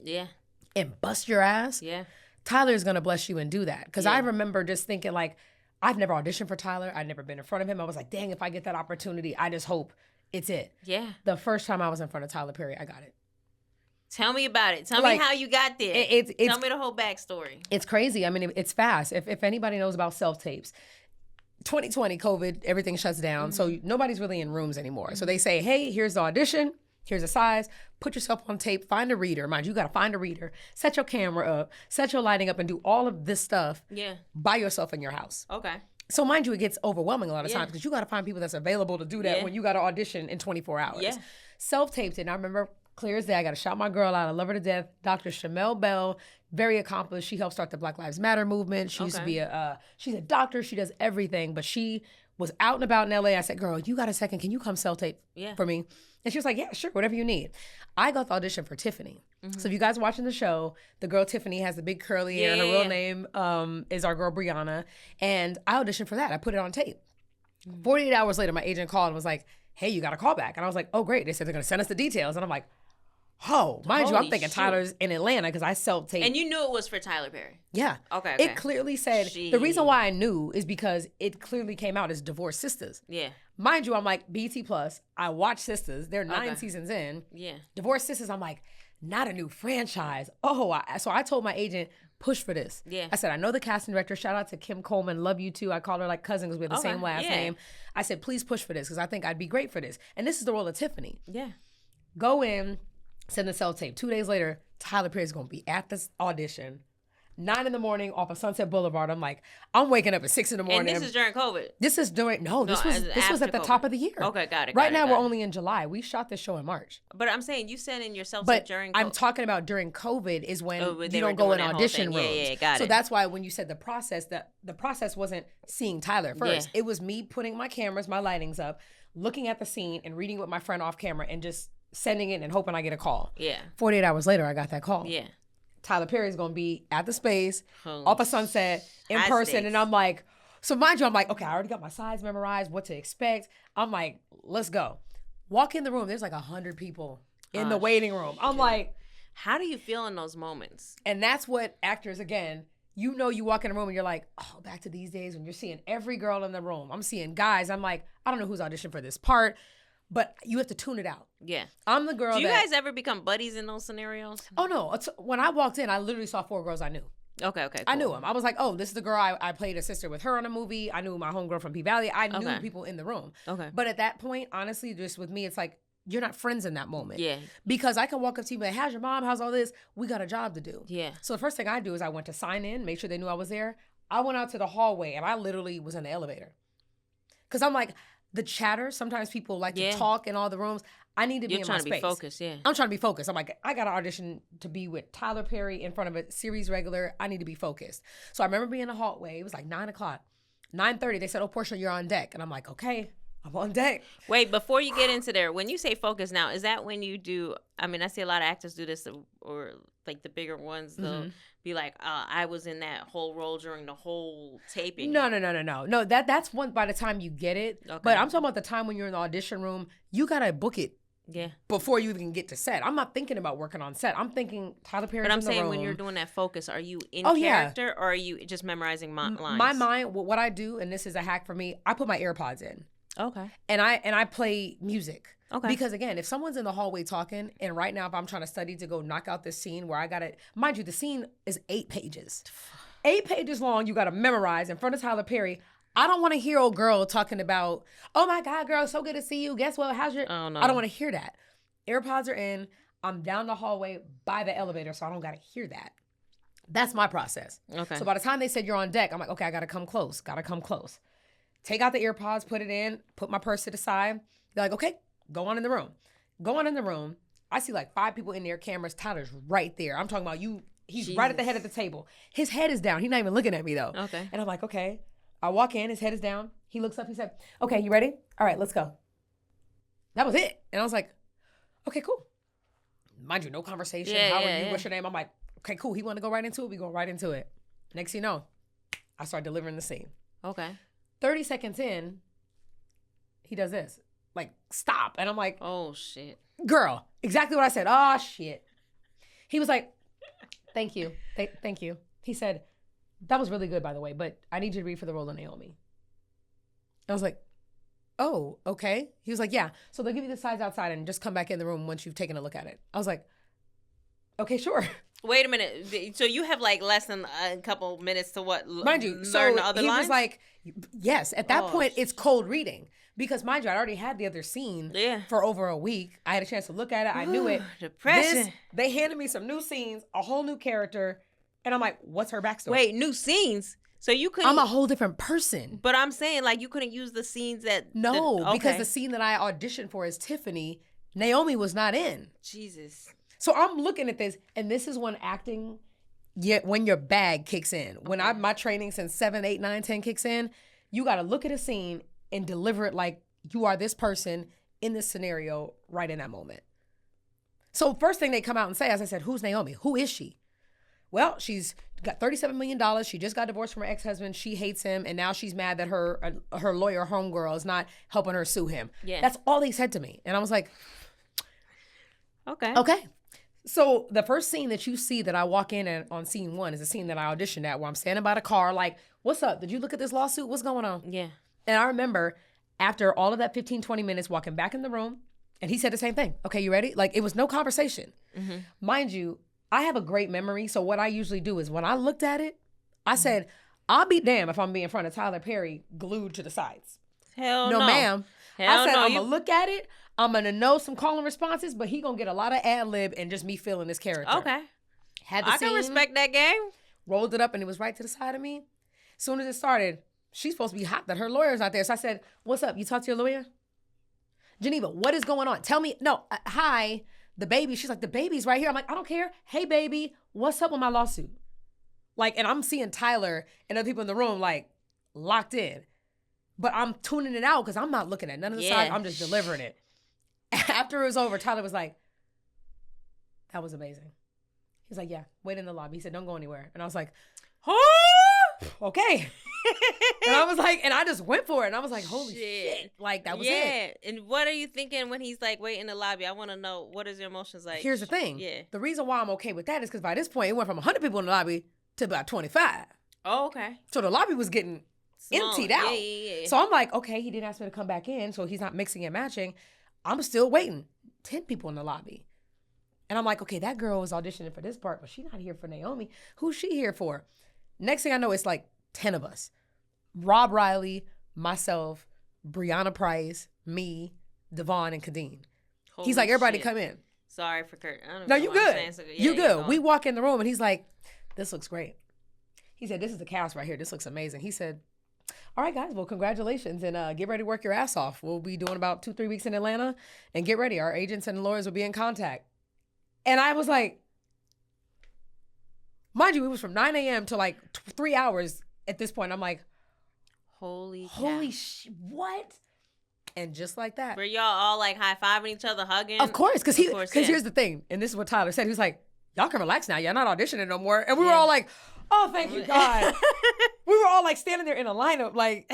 and bust your ass, Tyler's going to bless you and do that. Because I remember just thinking, like, I've never auditioned for Tyler. I've never been in front of him. I was like, dang, if I get that opportunity, I just hope it's it. The first time I was in front of Tyler Perry, I got it. Tell me about it. Tell me how you got there. Tell me the whole backstory. It's crazy. I mean, it's fast. If anybody knows about self-tapes, 2020, COVID, everything shuts down. So nobody's really in rooms anymore. So they say, hey, here's the audition. Here's a size. Put yourself on tape. Find a reader. Mind you, got to find a reader. Set your camera up. Set your lighting up and do all of this stuff by yourself in your house. Okay. So mind you, it gets overwhelming a lot of times because you got to find people that's available to do that when you got to audition in 24 hours. Self-taped it. And I remember clear as day, I got to shout my girl out. I love her to death. Dr. Shamel Bell, very accomplished. She helped start the Black Lives Matter movement. She used to be she's a doctor. She does everything. But she was out and about in LA. I said, girl, you got a second? Can you come self-tape for me? And she was like, yeah, sure, whatever you need. I got the audition for Tiffany. So if you guys watching the show, the girl Tiffany has the big curly hair. Her real name is our girl Brianna. And I auditioned for that. I put it on tape. 48 hours later, my agent called and was like, hey, you got a call back. And I was like, oh, great. They said they're going to send us the details. And I'm like, oh, mind you, I'm thinking Tyler's in Atlanta because I self-taped. And you knew it was for Tyler Perry? Yeah. Okay. It clearly said, the reason why I knew is because it clearly came out as Divorced Sisters. Yeah. Mind you, I'm like, BT Plus, I watch Sisters. They're 9 seasons in. Yeah. Divorced Sisters, I'm like, not a new franchise. So I told my agent, push for this. Yeah. I said, I know the casting director. Shout out to Kim Coleman. Love you too. I call her like cousin because we have the same last name. I said, please push for this because I think I'd be great for this. And this is the role of Tiffany. Yeah. Go in, send the self-tape. 2 days later, Tyler Perry's going to be at this audition. 9 in the morning off of Sunset Boulevard. I'm like, I'm waking up at 6 in the morning. And this is during COVID? This is during, this was at the top of the year. Okay, got it. Right now, we're only in July. We shot this show in March. But I'm saying you sent in your self-tape during COVID. I'm talking about during COVID is when you don't go in audition rooms. Yeah, got it. So that's why when you said the process, the process wasn't seeing Tyler first. It was me putting my cameras, my lightings up, looking at the scene and reading with my friend off camera and just sending it and hoping I get a call. 48 hours later, I got that call. Tyler Perry's going to be at the space, off of Sunset, in person. And I'm like, so mind you, I'm like, okay, I already got my sides memorized, what to expect. I'm like, let's go. Walk in the room. There's like 100 people in the waiting room. I'm like. How do you feel in those moments? And that's what actors, again, you walk in the room and you're like, oh, back to these days when you're seeing every girl in the room. I'm seeing guys. I'm like, I don't know who's auditioned for this part. But you have to tune it out. Yeah. I'm the girl Do you guys ever become buddies in those scenarios? Oh, no. When I walked in, I literally saw 4 girls I knew. Okay, cool. I knew them. I was like, oh, this is the girl I played a sister with her on a movie. I knew my homegirl from P-Valley. I knew people in the room. Okay. But at that point, honestly, just with me, it's like, you're not friends in that moment. Yeah. Because I can walk up to you and be like, how's your mom? How's all this? We got a job to do. Yeah. So the first thing I do is I went to sign in, make sure they knew I was there. I went out to the hallway and I literally was in the elevator. Because I'm like, the chatter, sometimes people like to talk in all the rooms. I need to be in my space. You're trying to be focused, I'm trying to be focused. I'm like, I got to audition to be with Tyler Perry in front of a series regular. I need to be focused. So I remember being in the hallway. It was like 9 o'clock. 9:30, they said, oh, Portia, you're on deck. And I'm like, okay, I'm on deck. Wait, before you get into there, when you say focus now, is that when you do, I mean, I see a lot of actors do this, or like the bigger ones, be like, I was in that whole role during the whole taping. No. No, that's one by the time you get it. Okay. But I'm talking about the time when you're in the audition room, you got to book it. Yeah. Before you even get to set. I'm not thinking about working on set. I'm thinking Tyler Perry's in the room. But I'm saying when you're doing that focus, are you in character or are you just memorizing lines? My mind, what I do, and this is a hack for me, I put my AirPods in. Okay. And I play music. Okay. Because again, if someone's in the hallway talking, and right now if I'm trying to study to go knock out this scene where I got to, mind you, the scene is 8 pages. 8 pages long, you got to memorize in front of Tyler Perry. I don't want to hear old girl talking about, oh my God, girl, so good to see you. Guess what? How's your... Oh, no. I don't want to hear that. AirPods are in. I'm down the hallway by the elevator, so I don't got to hear that. That's my process. Okay. So by the time they said you're on deck, I'm like, okay, I got to come close. Take out the AirPods, put it in, put my purse to the side. They're like, okay, go on in the room. I see like 5 people in there, cameras. Tyler's right there. I'm talking about you. He's Jesus. Right at the head of the table. His head is down. He's not even looking at me though. Okay. And I'm like, okay. I walk in, his head is down. He looks up, he said, okay, you ready? All right, let's go. That was it. And I was like, okay, cool. Mind you, no conversation. How are you? What's your name? I'm like, okay, cool. He wanted to go right into it. We go right into it. Next thing you know, I start delivering the scene. Okay. 30 seconds in, he does this. Like, stop. And I'm like, oh, shit. Girl, exactly what I said. Oh, shit. He was like, thank you. Thank you. He said, that was really good, by the way, but I need you to read for the role of Naomi. I was like, oh, okay. He was like, yeah. So they'll give you the sides outside and just come back in the room once you've taken a look at it. I was like, okay, sure. Wait a minute. So you have like less than a couple minutes to what? Mind you, learn the other he lines? Was like, yes. At that point, it's cold reading. Because mind you, I already had the other scene for over a week. I had a chance to look at it. I knew it. Depression. They handed me some new scenes, a whole new character. And I'm like, what's her backstory? Wait, new scenes? So you couldn't... I'm a whole different person. But I'm saying, like, you couldn't use the scenes that... No, because the scene that I auditioned for is Tiffany. Naomi was not in. Jesus. So I'm looking at this, and this is when acting, when your bag kicks in. When my training since 7, 8, 9, 10 kicks in, you got to look at a scene and deliver it like you are this person in this scenario right in that moment. So first thing they come out and say, as I said, who's Naomi? Who is she? Well, she's got $37 million. She just got divorced from her ex-husband. She hates him. And now she's mad that her lawyer homegirl is not helping her sue him. Yeah. That's all they said to me. And I was like, okay. So the first scene that you see that I walk in and on scene 1 is a scene that I auditioned at where I'm standing by the car like, what's up? Did you look at this lawsuit? What's going on? Yeah. And I remember after all of that 15, 20 minutes walking back in the room, and he said the same thing. Okay, you ready? Like, it was no conversation. Mm-hmm. Mind you, I have a great memory. So what I usually do is when I looked at it, I said, I'll be damned if I'm being in front of Tyler Perry glued to the sides. Hell no. No, ma'am. Hell I said, no. I'm going to look at it. I'm going to know some calling responses, but he going to get a lot of ad lib and just me feeling this character. Okay. Had the I can respect that game. Rolled it up and it was right to the side of me. As soon as it started, she's supposed to be hot that her lawyer's not there. So I said, what's up? You talked to your lawyer? Geneva, what is going on? Tell me. No, hi, the baby. She's like, the baby's right here. I'm like, I don't care. Hey, baby, what's up with my lawsuit? Like, and I'm seeing Tyler and other people in the room, like, locked in. But I'm tuning it out because I'm not looking at none of the sides. I'm just delivering it. After it was over, Tyler was like, that was amazing. He's like, yeah, wait in the lobby. He said, don't go anywhere. And I was like, oh, okay. And I was like, and I just went for it. And I was like, holy shit. Like, that was it. Yeah. And what are you thinking when he's like, wait in the lobby? I want to know, what is your emotions like? Here's the thing. Yeah. The reason why I'm okay with that is because by this point, it went from 100 people in the lobby to about 25. Oh, okay. So the lobby was getting emptied out. Yeah. So I'm like, okay, he didn't ask me to come back in, so he's not mixing and matching. I'm still waiting. 10 people in the lobby. And I'm like, okay, that girl was auditioning for this part, but she's not here for Naomi. Who's she here for? Next thing I know, it's like 10 of us. Rob Riley, myself, Brianna Price, me, Devon, and Kadeen. He's like, everybody come in. Sorry for Kurt. No, you good. You good. We walk in the room and he's like, this looks great. He said, this is the cast right here. This looks amazing. He said, all right, guys, well, congratulations, and get ready to work your ass off. We'll be doing about 2-3 weeks in Atlanta, and get ready. Our agents and lawyers will be in contact. And I was like, mind you, it was from 9 a.m. to like 3 hours at this point. I'm like, holy what? And just like that. Were y'all all like high-fiving each other, hugging? Of course, because here's the thing, and this is what Tyler said. He was like, y'all can relax now. Y'all not auditioning no more. And we were all like, oh, thank you, God. We were all like standing there in a lineup, like,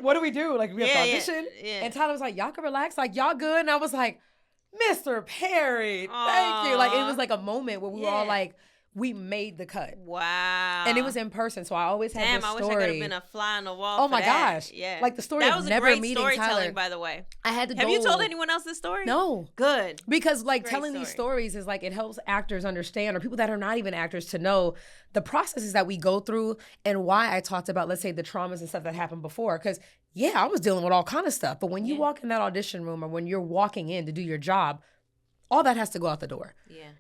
what do we do? Like, we have to audition? Yeah. And Tyler was like, y'all can relax. Like, y'all good? And I was like, Mr. Perry, thank you. Like, it was like a moment where we were all like, we made the cut. Wow. And it was in person, so I always had this story. Damn, I wish I could have been a fly on the wall. Oh my gosh. Yeah. Like the story of never meeting Tyler. That was a great storytelling, by the way. I had to Have you told anyone else this story? No. Good. Because like telling these stories is like, it helps actors understand, or people that are not even actors, to know the processes that we go through and why I talked about, let's say, the traumas and stuff that happened before. Because yeah, I was dealing with all kind of stuff. But when you walk in that audition room, or when you're walking in to do your job, all that has to go out the door.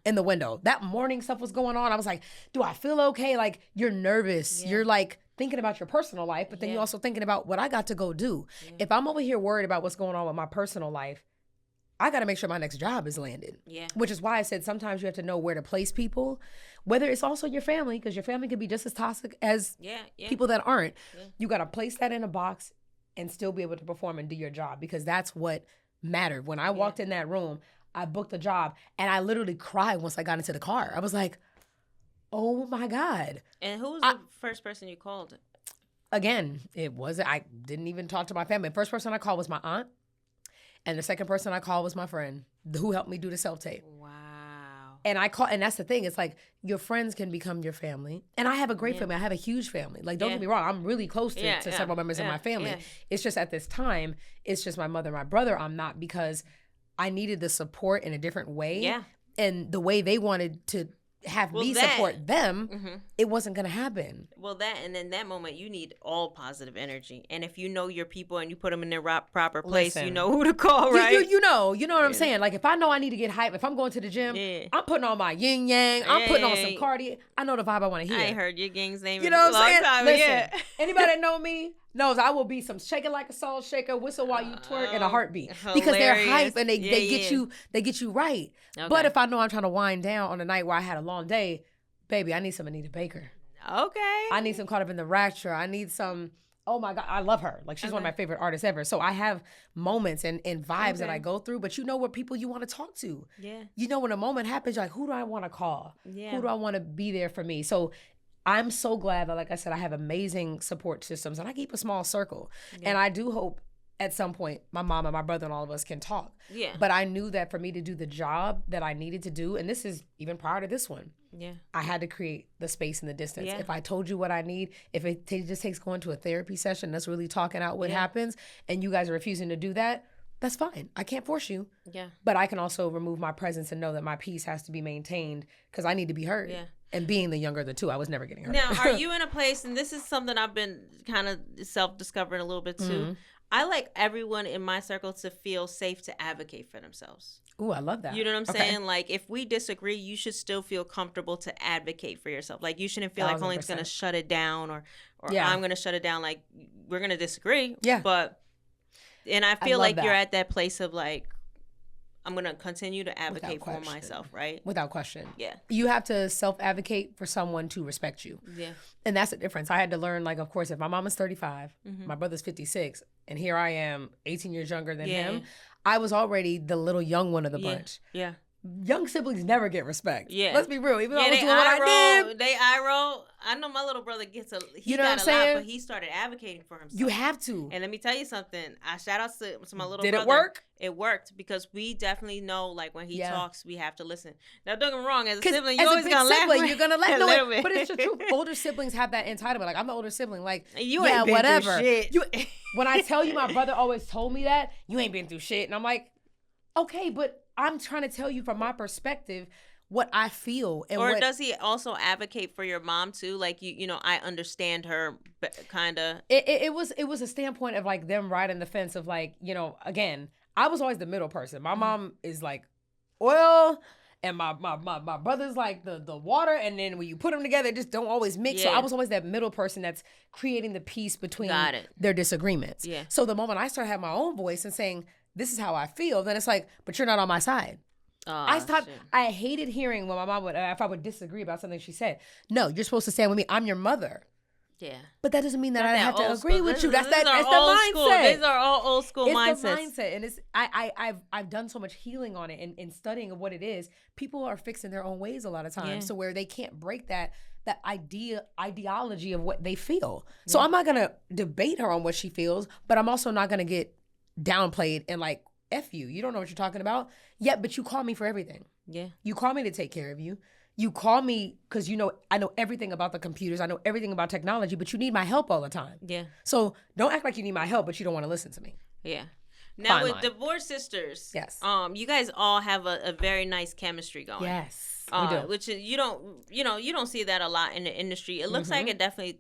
In the window. That morning stuff was going on. I was like, do I feel okay? Like, you're nervous. You're like thinking about your personal life, but then you're also thinking about what I got to go do. If I'm over here worried about what's going on with my personal life, I got to make sure my next job is landed. Which is why I said sometimes you have to know where to place people, whether it's also your family, because your family can be just as toxic as people that aren't. You got to place that in a box and still be able to perform and do your job, because that's what mattered. When I walked in that room, I booked a job, and I literally cried once I got into the car. I was like, oh my God. And who was the first person you called? Again, I didn't even talk to my family. The first person I called was my aunt. And the second person I called was my friend who helped me do the self-tape. Wow. And that's the thing. It's like, your friends can become your family. And I have a great family. I have a huge family. Like, don't get me wrong. I'm really close to several members of my family. It's just at this time, it's just my mother and my brother. I'm not, because I needed the support in a different way. And the way they wanted to have me support them, it wasn't going to happen. Well, and in that moment, you need all positive energy. And if you know your people and you put them in their proper place, you know who to call, right? You know what I'm saying? Like, if I know I need to get hype, if I'm going to the gym, I'm putting on my yin yang, I'm putting on some cardio. I know the vibe I want to hear. I ain't heard your gang's name in a long time. Listen, anybody that know me knows I will be some shaking like a salt shaker, whistle while you twerk, in a heartbeat. Hilarious. Because they're hype and they get you right. Okay. But if I know I'm trying to wind down on a night where I had a long day, baby, I need some Anita Baker. Okay. I need some Caught Up in the Rapture. I need some, oh my God, I love her. Like, she's one of my favorite artists ever. So I have moments and vibes that I go through, but you know what people you want to talk to. You know when a moment happens, you're like, who do I want to call? Who do I want to be there for me? So I'm so glad that, like I said, I have amazing support systems, and I keep a small circle. And I do hope at some point my mom and my brother and all of us can talk. But I knew that for me to do the job that I needed to do, and this is even prior to this one, I had to create the space and the distance. If I told you what I need, if it just takes going to a therapy session, that's really talking out what happens, and you guys are refusing to do that, that's fine. I can't force you. But I can also remove my presence and know that my peace has to be maintained, because I need to be heard. And being the younger of the two, I was never getting hurt. Now, are you in a place, and this is something I've been kind of self-discovering a little bit too, I like everyone in my circle to feel safe to advocate for themselves. Ooh, I love that. You know what I'm saying? Like, if we disagree, you should still feel comfortable to advocate for yourself. Like, you shouldn't feel 100%. Like Coline's going to shut it down, or I'm going to shut it down. Like, we're going to disagree. But, and I feel like you're at that place of like, I'm going to continue to advocate for myself, right? Without question. You have to self-advocate for someone to respect you. And that's the difference. I had to learn, like, of course, if my mom is 35, my brother's 56, and here I am 18 years younger than him, I was already the little young one of the bunch. Young siblings never get respect. Let's be real. Even though I was doing what I did. They eye roll. I know my little brother gets he got a lot, but he started advocating for himself. You have to. And let me tell you something. I shout out to my little brother. Did it work? It worked, because we definitely know, like, when he talks, we have to listen. Now, don't get me wrong. As a sibling, you're always going to laugh. You're going to laugh. No, but it's the truth. Older siblings have that entitlement. Like, I'm the older sibling. Like, you ain't been whatever. Through shit. When I tell you, my brother always told me that, you ain't been through shit. And I'm like, okay, but I'm trying to tell you from my perspective what I feel. And does he also advocate for your mom too? Like, you know, I understand her kind of. It was a standpoint of like them riding the fence of like, you know, again, I was always the middle person. My mom is like oil, and my brother's like the water, and then when you put them together, it just don't always mix. So I was always that middle person that's creating the peace between their disagreements. So the moment I started having my own voice and saying, this is how I feel, then it's like, but you're not on my side. I hated hearing when my mom would, if I would disagree about something she said. No, you're supposed to stand with me. I'm your mother. Yeah. But that doesn't mean that I have to agree with you. That's the mindset. These are all old school mindsets. It's the mindset. And it's I've done so much healing on it and studying of what it is. People are fixing their own ways a lot of times. So where they can't break that ideology of what they feel. So I'm not gonna debate her on what she feels, but I'm also not gonna get downplayed and like, F you. You don't know what you're talking about. Yeah, but you call me for everything. Yeah. You call me to take care of you. You call me because I know everything about the computers. I know everything about technology, but you need my help all the time. Yeah. So don't act like you need my help, but you don't want to listen to me. Yeah. Now with divorced sisters, yes. You guys all have a very nice chemistry going. Yes. We do. Which is, you don't see that a lot in the industry. It looks like it definitely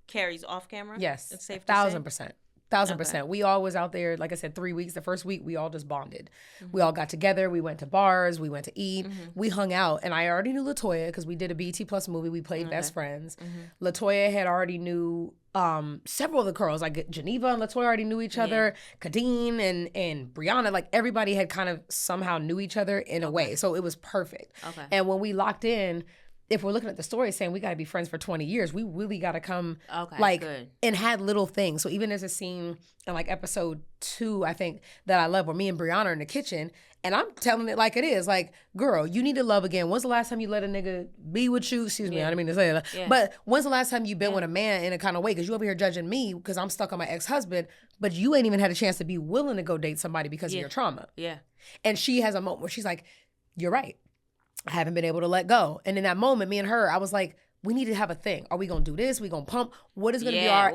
carries off camera. Yes. It's safe to say. 1,000%. 1,000%. We all was out there, like I said, 3 weeks. The first week, we all just bonded. We all got together. We went to bars. We went to eat. We hung out. And I already knew LaToya because we did a BT Plus movie. We played best friends. LaToya had already knew several of the girls. Like Geneva and LaToya already knew each other. Kadeen and Brianna. Like everybody had kind of somehow knew each other in a way. So it was perfect. Okay. And when we locked in, if we're looking at the story saying we got to be friends for 20 years, we really got to come and had little things. So even there's a scene in like episode 2, I think, that I love where me and Brianna are in the kitchen and I'm telling it like it is. Like, girl, you need to love again. When's the last time you let a nigga be with you? Excuse me, I didn't mean to say that. Yeah. But when's the last time you been with a man in a kind of way? Because you over here judging me because I'm stuck on my ex-husband, but you ain't even had a chance to be willing to go date somebody because of your trauma. Yeah. And she has a moment where she's like, you're right. I haven't been able to let go. And in that moment, me and her, I was like, we need to have a thing. Are we going to do this? We going to pump? What is going to be our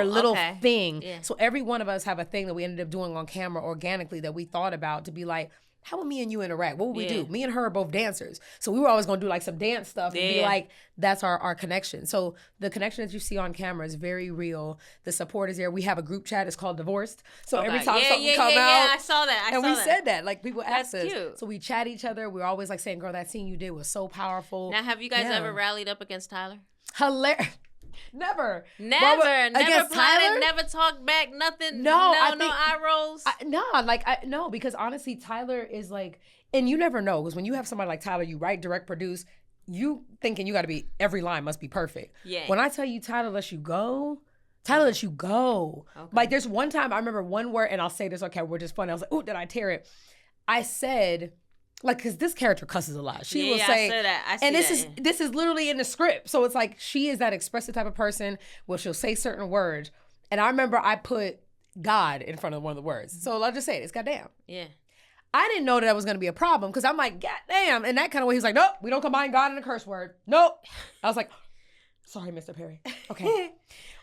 little thing? Yeah. So every one of us have a thing that we ended up doing on camera organically that we thought about to be like, how would me and you interact? What would we do? Me and her are both dancers. So we were always going to do like some dance stuff and be like, that's our connection. So the connection that you see on camera is very real. The support is there. We have a group chat. It's called Divorced. So every time something come out. Yeah, I saw that. And we said that. Like people asked us. Cute. So we chat each other. We're always like saying, girl, that scene you did was so powerful. Now, have you guys ever rallied up against Tyler? Hilarious. Never plotted, Tyler? Never talked back, nothing. No eye rolls. No, because honestly, Tyler is like, and you never know because when you have somebody like Tyler, you write, direct, produce, you thinking you got to be every line must be perfect. Yeah. When I tell you Tyler lets you go. Okay. Like there's one time I remember one word, and I'll say this. Okay, we're just funny. I was like, "Ooh, did I tear it?" I said. Like, because this character cusses a lot. She will say, I see that. This is literally in the script. So it's like, she is that expressive type of person where she'll say certain words. And I remember I put God in front of one of the words. So I'll just say it. It's goddamn. Yeah. I didn't know that was going to be a problem because I'm like, goddamn. And that kind of way, he's like, nope, we don't combine God and a curse word. Nope. I was like, sorry, Mr. Perry. Okay.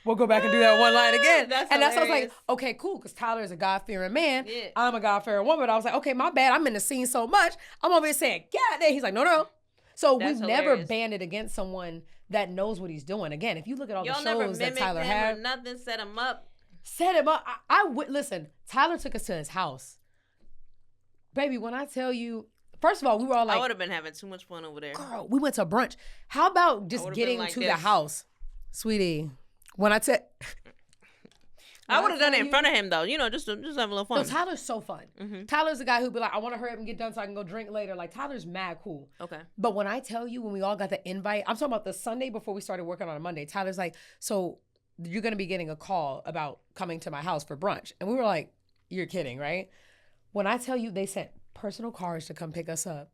We'll go back and do that one line again. That's why I was like, okay, cool, because Tyler is a God-fearing man. Yeah. I'm a God-fearing woman. I was like, okay, my bad. I'm in the scene so much. I'm over here saying, God damn. He's like, no. So we've never banded against someone that knows what he's doing. Again, if you look at all the shows that Tyler had. Nothing, set him up. Listen, Tyler took us to his house. Baby, when I tell you, first of all, we were all like. I would have been having too much fun over there. Girl, we went to brunch. How about just getting to the house? Sweetie. When I said, I would have done it in front of him though, just have a little fun. No, Tyler's so fun. Mm-hmm. Tyler's the guy who'd be like, I want to hurry up and get done so I can go drink later. Like Tyler's mad cool. Okay. But when I tell you, when we all got the invite, I'm talking about the Sunday before we started working on a Monday. Tyler's like, so you're gonna be getting a call about coming to my house for brunch, and we were like, you're kidding, right? When I tell you, they sent personal cars to come pick us up.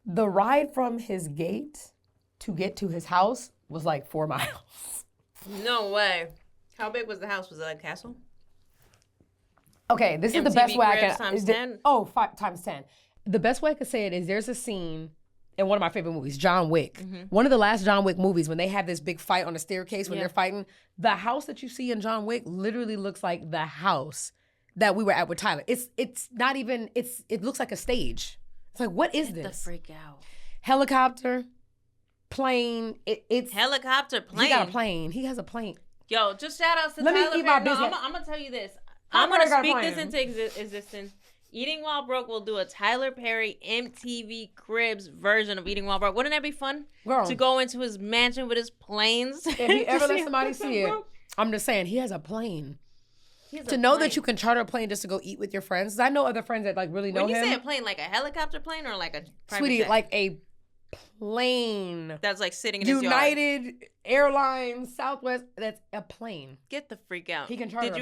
The ride from his gate to get to his house was like 4 miles. No way. How big was the house? Was it like a castle? Okay, this is the best way I can. Times 10? 5 times 10. The best way I could say it is there's a scene in one of my favorite movies, John Wick. Mm-hmm. One of the last John Wick movies when they have this big fight on the staircase when they're fighting. The house that you see in John Wick literally looks like the house that we were at with Tyler. It's not even. It looks like a stage. It's like, what is this? The freak out. Helicopter. Plane. It's helicopter, plane. He got a plane. He has a plane. Yo, just shout outs to Let Tyler me eat my business. I'm gonna tell you this. I'm gonna speak this into existence. Eating While Broke will do a Tyler Perry MTV Cribs version of Eating While Broke. Wouldn't that be fun? Girl. To go into his mansion with his planes. If he ever let somebody see it, I'm just saying he has a plane. To know that you can charter a plane just to go eat with your friends. I know other friends that like really know him. When you say a plane, like a helicopter plane or like a private jet? Like a plane. That's like sitting in his yard. United Airlines, Southwest. That's a plane. Get the freak out. He can charter Did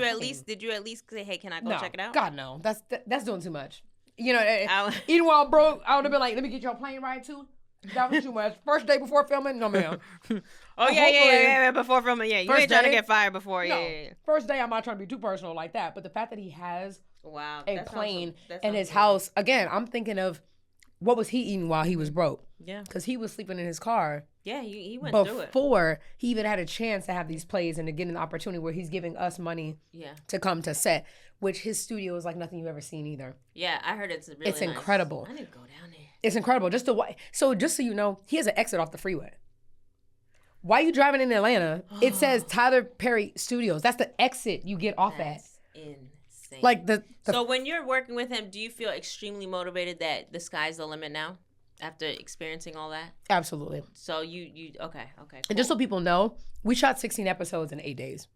you at least say, hey, can I go check it out? God, no. That's doing too much. You know, even while broke, I would have been like, let me get you a plane ride too. That was too much. First day before filming? No, ma'am. Yeah. Before filming, yeah. You ain't trying to get fired before. No. Yeah. First day, I'm not trying to be too personal like that. But the fact that he has a plane in his house, again, I'm thinking of what was he eating while he was broke? Yeah. Because he was sleeping in his car. Yeah, he went through it. Before he even had a chance to have these plays and to get an opportunity where he's giving us money to come to set, which his studio is like nothing you've ever seen either. Yeah, I heard it's really It's incredible. I need to go down there. It's incredible. Just so you know, he has an exit off the freeway. While you driving in Atlanta, it says Tyler Perry Studios. That's the exit you get off at. Insane. Like So when you're working with him, do you feel extremely motivated that the sky's the limit now after experiencing all that? Absolutely. So you okay. Cool. And just so people know, we shot 16 episodes in 8 days.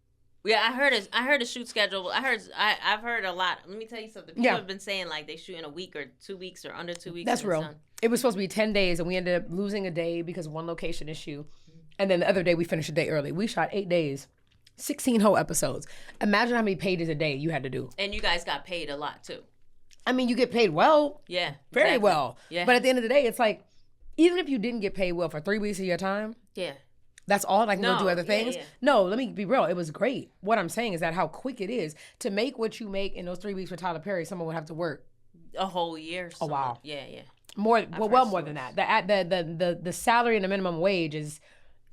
Yeah, I heard a shoot schedule. I've heard a lot. Let me tell you something. People have been saying like they shoot in a week or 2 weeks or under 2 weeks. That's real. It was supposed to be 10 days and we ended up losing a day because of one location issue. And then the other day we finished a day early. We shot 8 days, 16 whole episodes. Imagine how many pages a day you had to do. And you guys got paid a lot too. I mean, you get paid well. Yeah. Very well. Yeah. But at the end of the day, it's like, even if you didn't get paid well for 3 weeks of your time. Yeah. That's all, and I can go do other things. Yeah. No, let me be real. It was great. What I'm saying is that how quick it is to make what you make in those 3 weeks with Tyler Perry, someone would have to work a whole year. Oh wow. Yeah. More than that. The salary and the minimum wage is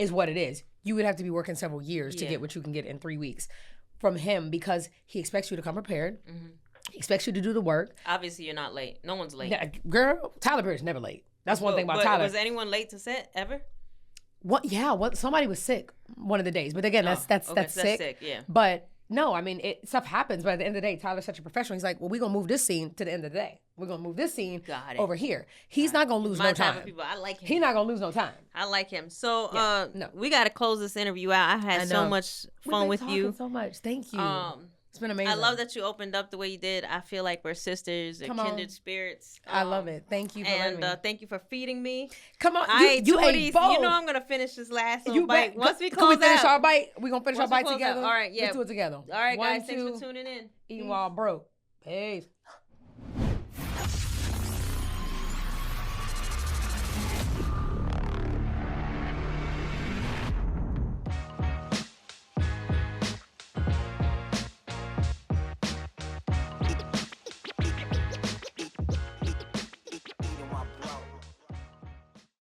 what it is. You would have to be working several years to get what you can get in 3 weeks from him because he expects you to come prepared. Mm-hmm. He expects you to do the work. Obviously, you're not late. No one's late. Girl, Tyler Perry's never late. That's one thing about Tyler. Was anyone late to set ever? What? Yeah. Somebody was sick one of the days, but again, that's sick. That's sick. Yeah. But no, I mean, stuff happens. But at the end of the day, Tyler's such a professional. He's like, well, we're gonna move this scene to the end of the day. We're gonna move this scene over here. He's not gonna lose no time. Type of people. I like him. He's not gonna lose no time. I like him. So we gotta close this interview out. I had so much fun with you. So much. Thank you. It's been amazing. I love that you opened up the way you did. I feel like we're sisters and kindred spirits. I love it. Thank you for letting me. And thank you for feeding me. Come on, you ate both. You know I'm gonna finish this last little bite. Once we close out. Can we finish our bite? We're gonna finish our bite together? All right, yeah. Let's do it together. All right, guys. Thanks for tuning in. Eating while broke. Peace.